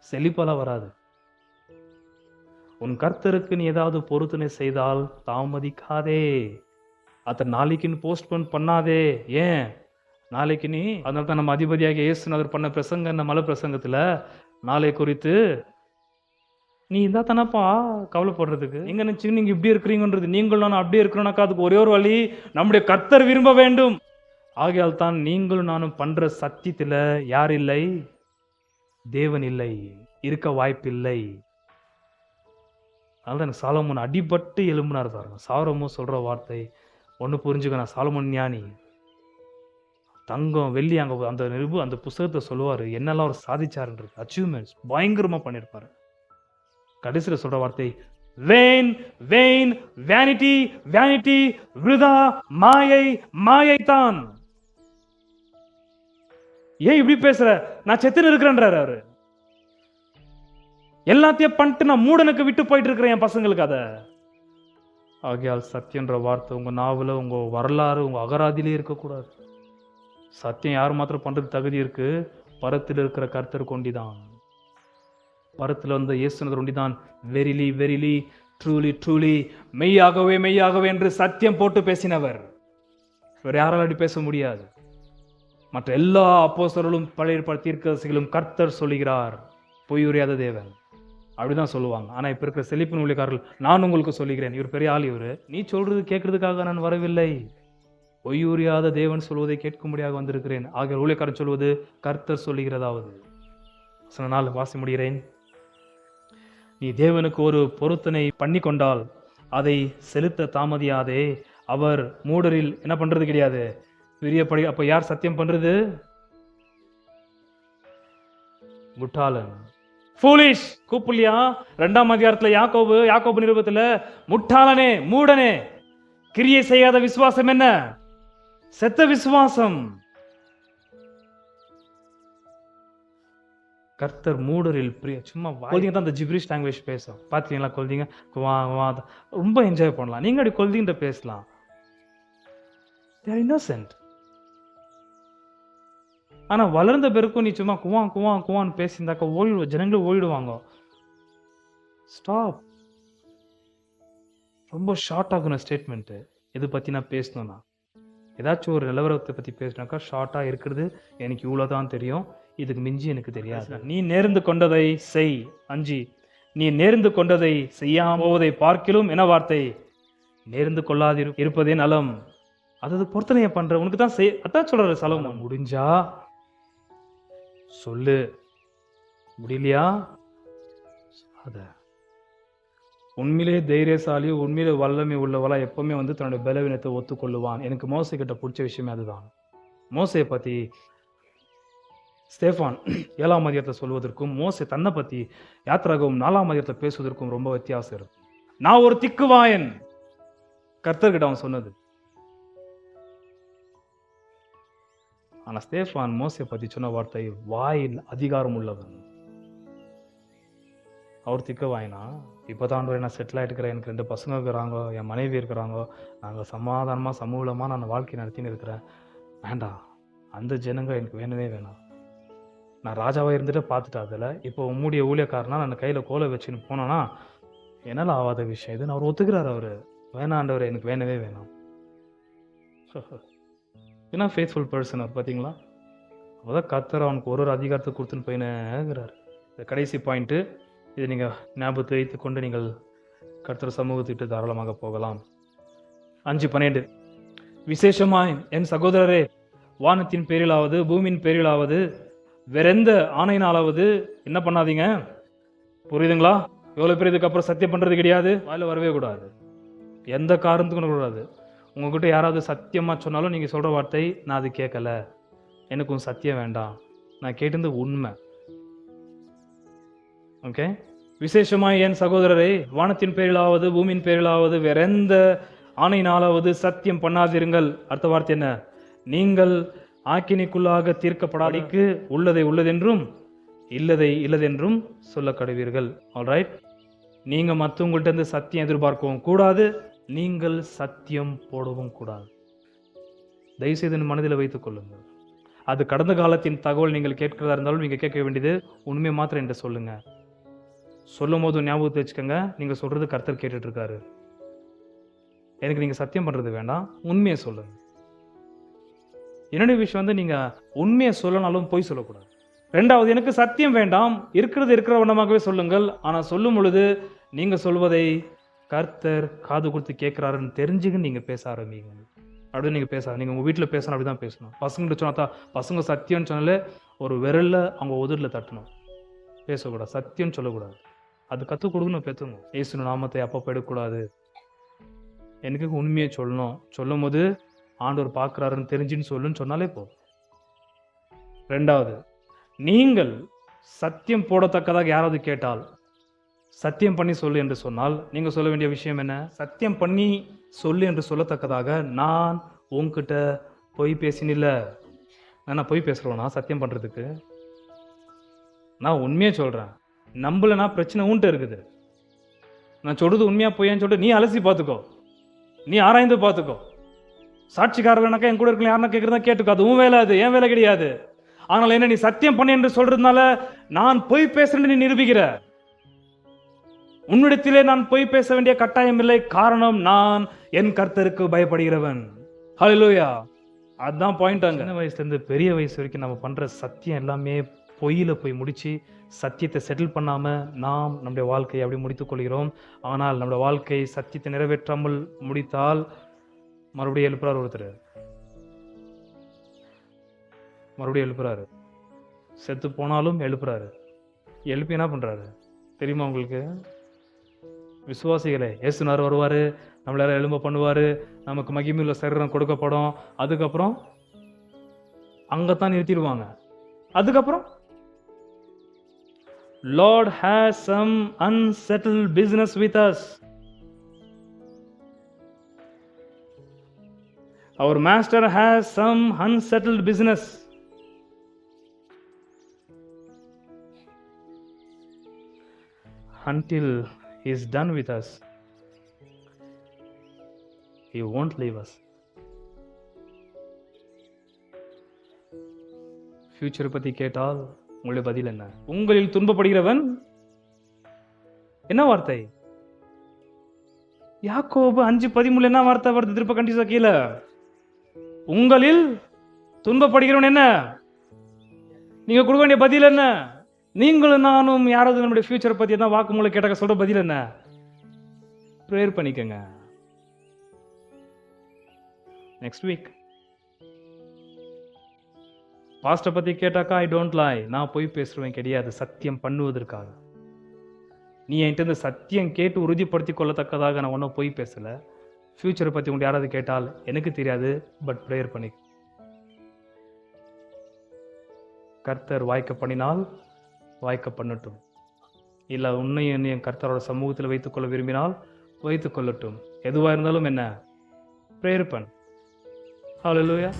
செழிப்பெல்லாம் வராது. உன் கர்த்தருக்கு நீ ஏதாவது பொருத்தனை செய்தால் தாமதிக்காதே. அதை நாளைக்குன்னு போஸ்ட்போன் பண்ணாதே. ஏன் நாளைக்கு நீ? அதனால தான் நம்ம அதிபதியாக இயேசுநாதர் பண்ண பிரசங்க, இந்த மலை பிரசங்கத்துல நாளை குறித்து நீ இருந்தா தானப்பா கவலைப்படுறதுக்கு. எங்க நினைச்சு நீங்க இப்படி இருக்கிறீங்கன்றது, நீங்கள் நானும் அப்படியே இருக்கிறோம்னாக்கா அதுக்கு ஒரே ஒரு வழி, நம்முடைய கர்த்தர் விரும்ப வேண்டும். ஆகையால் தான் நீங்களும் நானும் பண்ற சத்தியத்துல யார் இல்லை? தேவன் இல்லை, இருக்க வாய்ப்பில்லை. அதனால எனக்கு சாலமோன் அடிபட்டு எலும்புனார் பாருங்க. சாலமோன் சொல்ற வார்த்தை ஒண்ணு புரிஞ்சுக்க, நான் சாலமோன் ஞானி. தங்கம் வெள்ளி அங்க அந்த புத்தகத்தை சொல்லுவாரு என்னெல்லாம் அவர் சாதிச்சாருன்றது, அச்சீவ்மெண்ட்ஸ் பயங்கரமா பண்ணியிருப்பாரு. கடைசியில் சொல்ற வார்த்தை வேன் வேன் வேனிட்டி வேனிட்டி, விருதா, மாயை மாயை தான். ஏன் இப்படி பேசுற? நான் செத்துன்னு இருக்கிறேன்றாரு அவரு. எல்லாத்தையும் பண்ணிட்டு நான் மூடனுக்கு விட்டு போயிட்டு இருக்கிறேன் என் பசங்களுக்கு. அதை ஆகையால் சத்தியன்ற வார்த்தை உங்க நாவல, உங்க வரலாறு, உங்க அகராதியிலே இருக்கக்கூடாது. சத்தியம் யார் மாத்திரம் பண்றது தகுதி இருக்கு? பரத்தில் இருக்கிற கர்த்தர் கொண்டிதான். பரத்தில் வந்த இயேசுநாதர் ஒண்டிதான் வெரிலி வெரிலி ட்ரூலி ட்ரூலி, மெய்யாகவே மெய்யாகவே என்று சத்தியம் போட்டு பேசினவர். வேற யாராலும் அப்படி பேச முடியாது. மற்ற எல்லா அப்போஸ்தலர்களும் பழைய ஏற்பாடு தீர்க்கதரிசிகளும் கர்த்தர் சொல்லுகிறார், பொய் உரையாத தேவன் அப்படிதான் சொல்லுவாங்க. ஆனா இப்ப இருக்கிற செழிப்பின் ஊழியக்காரர்கள் நான் உங்களுக்கு சொல்லுகிறேன், இவர் பெரிய ஆள், இவரு நீ சொல்றது கேட்கறதுக்காக நான் வரவில்லை, பொய் உரையாத தேவன் சொல்வதை கேட்கும்படியாக வந்திருக்கிறேன். ஆகிய ஊழியக்காரன் சொல்வது கர்த்தர் சொல்லுகிறதாவது. நாள் வாசி முடிகிறேன். நீ தேவனுக்கு ஒரு பொருத்தனை பண்ணி கொண்டால் அதை செலுத்த தாமதியாதே. அவர் மூடரில் என்ன பண்றது கிடையாது, பிரியப்படி. அப்ப யார் சத்தியம் பண்றது? முட்டாளன், ஃபூலிஷ். கூப்பிடலையா? 2ஆம் அதிகாரத்துல யாக்கோபு நிருபத்துல, முட்டாளனே மூடனே, கிரியை செய்யாத விசுவாசம் என்ன? செத்த விசுவாசம். கர்த்தர் மூடரில் பிரிய. சும்மா குழந்தைங்க தான் அந்த ஜிப்ரிஷ் லாங்குவேஜ் பேசும். பார்த்துருக்கீங்களா குழந்தைங்க? குவா குவா ரொம்ப என்ஜாய் பண்ணலாம். நீங்க அப்படி குழந்தைங்கிட்ட பேசலாம். They are innocent. ஆனா வளர்ந்த பிறகும் நீ சும்மா குவா குவா குவான்னு பேசியிருந்தாக்க ஜனங்கள் ஓடிடுவாங்க. ஸ்டாப். ரொம்ப ஷார்ட் ஆகணும் ஸ்டேட்மெண்ட்டு. எது பத்தி நான் பேசணும்னா, ஏதாச்சும் ஒரு நிலவரத்தை பத்தி பேசினாக்கா ஷார்ட்டா இருக்கிறது எனக்கு இவ்வளோதான் தெரியும், இதுக்கு மிஞ்சி எனக்கு தெரியாது. நீ நேர்ந்து கொண்டதை செய். 5 நீ நேர்ந்து கொண்டதை செய்யாம போவதை பார்க்கிலும் என்ன வார்த்தை? நேர்ந்து கொள்ளாது இருப்பதே நலம். அது பொருத்தனைய பண்ற உனக்கு தான் அதான் சொல்றாரு சாலமோன். முடிஞ்சா சொல்லு, முடியலையா அத. உண்மையிலே தைரியசாலி, உண்மையிலே வல்லமை உள்ளவளா எப்பவுமே தன்னுடைய பலவீனத்தை ஒத்துக்கொள்ளுவான். எனக்கு மோசே கிட்ட பிடிச்ச விஷயமே அதுதான். மோசையை பத்தி ஸ்தேஃபான் 7ஆம் அதிகாரத்தில் சொல்வதற்கும் மோசே தன்னை பத்தி யாத்திராகமம் 4ஆம் அதிகாரத்தில் பேசுவதற்கும் ரொம்ப வித்தியாசம் இருக்கு. நான் ஒரு திக்குவாயன், கர்த்தர்கிட்ட அவன் சொன்னது. ஆனா ஸ்தேஃபான் மோசையை பத்தி சொன்ன வார்த்தை வாயில் அதிகாரம் உள்ளவன். அவர் திக்குவாயினா, இப்போதான் நான் செட்டில் ஆகிட்டுக்கிறேன், எனக்கு 2 பசங்க இருக்கிறாங்க, என் மனைவி இருக்கிறாங்க, நாங்கள் சமாதானமாக சமூலமாக நான் வாழ்க்கை நடத்தின்னு இருக்கிறேன். வேண்டாம், அந்த ஜனங்க எனக்கு வேணவே வேணாம். நான் ராஜாவாக இருந்துட்டு பார்த்துட்டேன். அதில் இப்போ உம்முடைய ஊழியக்காரனா நான் கையில் கோலை வச்சுன்னு போனேன்னா என்னால் ஆகாத விஷயம் இது. அவர் ஒத்துக்கிறார். அவர் வேணாண்டவர், எனக்கு வேணவே வேணாம். ஏன்னா ஃபேத்ஃபுல் பர்சன் அவர். பார்த்தீங்களா, அப்போதான் கர்த்தர் அவனுக்கு ஒரு அதிகாரத்தை கொடுத்துன்னு போயினுங்கிறார். இந்த கடைசி பாயிண்ட்டு, இதை நீங்கள் ஞாபகத்தை வைத்து கொண்டு நீங்கள் கர்த்தர் சமூகத்திட்டு தாராளமாக போகலாம். 5:12 விசேஷமாய் என் சகோதரரே, வானத்தின் பேரிலாவது பூமியின் பேரிலாவது வேறெந்த ஆணையினாலாவது என்ன பண்ணாதீங்க. புரியுதுங்களா? எவ்வளோ பேர் இதுக்கப்புறம் சத்தியம் பண்ணுறது கிடையாது, வாயில வரவே கூடாது, எந்த காரணத்துக்கும் கூடாது. உங்ககிட்ட யாராவது சத்தியமாக சொன்னாலும் நீங்கள் சொல்கிற வார்த்தை, நான் அது கேட்கல, எனக்கும் சத்தியம் வேண்டாம், நான் கேட்டது உண்மை. ஓகே. விசேஷமாய் என் சகோதரரை, வானத்தின் பேரிலாவது பூமியின் பேரிலாவது வேற எந்த ஆணையினாலாவது சத்தியம் பண்ணாதிருங்கள். அடுத்த வார்த்தை என்ன? நீங்கள் ஆக்கினைக்குள்ளாக தீர்க்கப்படாதபடிக்கு உள்ளதை உள்ளதென்றும் இல்லதை இல்லதென்றும் சொல்ல கடவீர்கள். ஆல்ரைட். நீங்க மற்றவங்கள்ட்ட இருந்து சத்தியம் எதிர்பார்க்கவும் கூடாது, நீங்கள் சத்தியம் போடவும் கூடாது. தயவுசெய்து மனதில் வைத்துக் கொள்ளுங்கள். அது கடந்த காலத்தின் தகவல் நீங்கள் கேட்கிறதா இருந்தாலும் நீங்க கேட்க வேண்டியது உண்மையை மாத்திரம் என்று சொல்லுங்க. சொல்லும் போது ஞாபகத்தை வச்சுக்கோங்க, நீங்க சொல்றது கர்த்தர் கேட்டுட்டு இருக்காரு. எனக்கு நீங்க சத்தியம் பண்றது வேண்டாம், உண்மையை சொல்லுங்க. என்னுடைய விஷயம் நீங்க உண்மையை சொல்லனாலும் பொய் சொல்லக்கூடாது. 2வது, எனக்கு சத்தியம் வேண்டாம், இருக்கிறது இருக்கிற வண்ணமாகவே சொல்லுங்கள். ஆனா சொல்லும் பொழுது நீங்க சொல்வதை கர்த்தர் காது கொடுத்து கேட்கிறாருன்னு தெரிஞ்சுக்க நீங்க பேச ஆரம்பிங்க. அப்படி நீங்க பேச, நீங்க உங்க வீட்டில் பேசணும், அப்படிதான் பேசணும். பசங்க சொன்னா பசங்க சத்தியம்னு சொன்னாலே ஒரு விரல்ல அவங்க உதிரில் தட்டணும், பேசக்கூடாது, சத்தியம் சொல்லக்கூடாது. அது கற்றுக் கொடுக்கணும், பெற்றுணும். இயேசு நாமத்தை அப்பப்போ எடுக்கக்கூடாது, எனக்கு உண்மையை சொல்லணும். சொல்லும் போது ஆண்டவர் பார்க்குறாருன்னு தெரிஞ்சுன்னு சொல்லுன்னு சொன்னாலே போதும். 2வது, நீங்கள் சத்தியம் போடத்தக்கதாக யாராவது கேட்டால் சத்தியம் பண்ணி சொல்லு என்று சொன்னால் நீங்க சொல்ல வேண்டிய விஷயம் என்ன? சத்தியம் பண்ணி சொல்லு என்று சொல்லத்தக்கதாக நான் உங்ககிட்ட பொய் பேசினில்ல. நான் பொய் பேசுறேன்னா சத்தியம் பண்றதுக்கு? நான் உண்மையே சொல்றேன். நம்பலனா பிரச்சனை உன்ட்ட இருக்குது. நான் சொல்றது உண்மையா பொய்யான்னு சொல்லிட்டு நீ அலசி பார்த்துக்கோ, நீ ஆராய்ந்து பார்த்துக்கோ. சாட்சிக்காரனாக்கா என் கூட இருக்கலாம் யாருன்னா கேட்கறதா கேட்டுக்கோ, அது உன் வேலை, அது என் வேலை கிடையாது. ஆனால் என்ன, நீ சத்தியம் பண்ண என்று சொல்றதுனால நான் பொய் பேசுறேன்னு நீ நிரூபிக்கிற. உன்னிடத்திலே நான் பொய் பேச வேண்டிய கட்டாயம் இல்லை, காரணம் நான் என் கர்த்தருக்கு பயப்படுகிறவன். ஹல்லேலூயா. அதுதான் பாயிண்ட். அங்க சின்ன வயசுல இருந்து பெரிய வயசு வரைக்கும் நம்ம பண்ற சத்தியம் எல்லாமே பொய்யில போய் முடிச்சு சத்தியத்தை செட்டில் பண்ணாம நாம் நம்முடைய வாழ்க்கையை அப்படி முடித்துக் கொள்கிறோம். ஆனால் நம்முடைய வாழ்க்கை சத்தியத்தை நிறைவேற்றாமல் முடித்தால் மறுபடியும் எழுப்புறாரு ஒருத்தர், மறுபடியும் எழுப்புறாரு. செத்து போனாலும் எழுப்புறாரு. எழுப்பி என்ன பண்றாரு தெரியுமா உங்களுக்கு? விசுவாசிகளே, இயேசுனார் வருவாரு, நம்மளால எழும்ப பண்ணுவாரு, நமக்கு மகிமையுள்ள சரீரம் கொடுக்கப்படும். அதுக்கப்புறம் அங்கத்தான் நிறுத்திடுவாங்க. அதுக்கப்புறம் Lord has some unsettled business with us. Our master has some unsettled business. until he is done with us, he won't leave us. ஃபியூச்சரை பத்தி கேட்டால் உங்களுடைய பதில் என்ன? உங்களில் துன்பப்படுகிறவன் என்ன வார்த்தை? யாக்கோபு 5:13 என்ன வார்த்தை வருது? திருப்ப கண்டிப்பா கீழே, உங்களில் துன்பப்படுகிறவன் என்ன? நீங்க கொடுக்க வேண்டிய பதில் என்ன? நீங்களும் நானும் யாராவது நம்முடைய ஃபியூச்சரை பத்தி தான் வாக்குமூலம் கேட்டாக்க சொல்ற பதில் என்ன? ப்ரேயர் பண்ணிக்கங்க. நெக்ஸ்ட் வீக் பாஸ்டை பத்தி கேட்டாக்கா, ஐ டோன்ட் லை, நான் போய் பேசுவேன் கிடையாது, சத்தியம் பண்ணுவதற்காக. நீ என்கிட்ட இந்த சத்தியம் கேட்டு உறுதிப்படுத்தி கொள்ளத்தக்கதாக நான் ஒன்றும் போய் பேசல. ஃபியூச்சரை பத்தி உங்க யாராவது கேட்டால் எனக்கு தெரியாது, பட் ப்ரேயர் பண்ணி கர்த்தர் வாய்க்க பண்ணினால் வாய்க்க பண்ணட்டும். இல்லை உன்னையும் என்னையும் கர்த்தரோட சமூகத்தில் வைத்துக்கொள்ள விரும்பினால் வைத்துக்கொள்ளட்டும். எதுவாக இருந்தாலும் என்ன, ப்ரேயர் பண்ணு. ஹல்லேலூயா.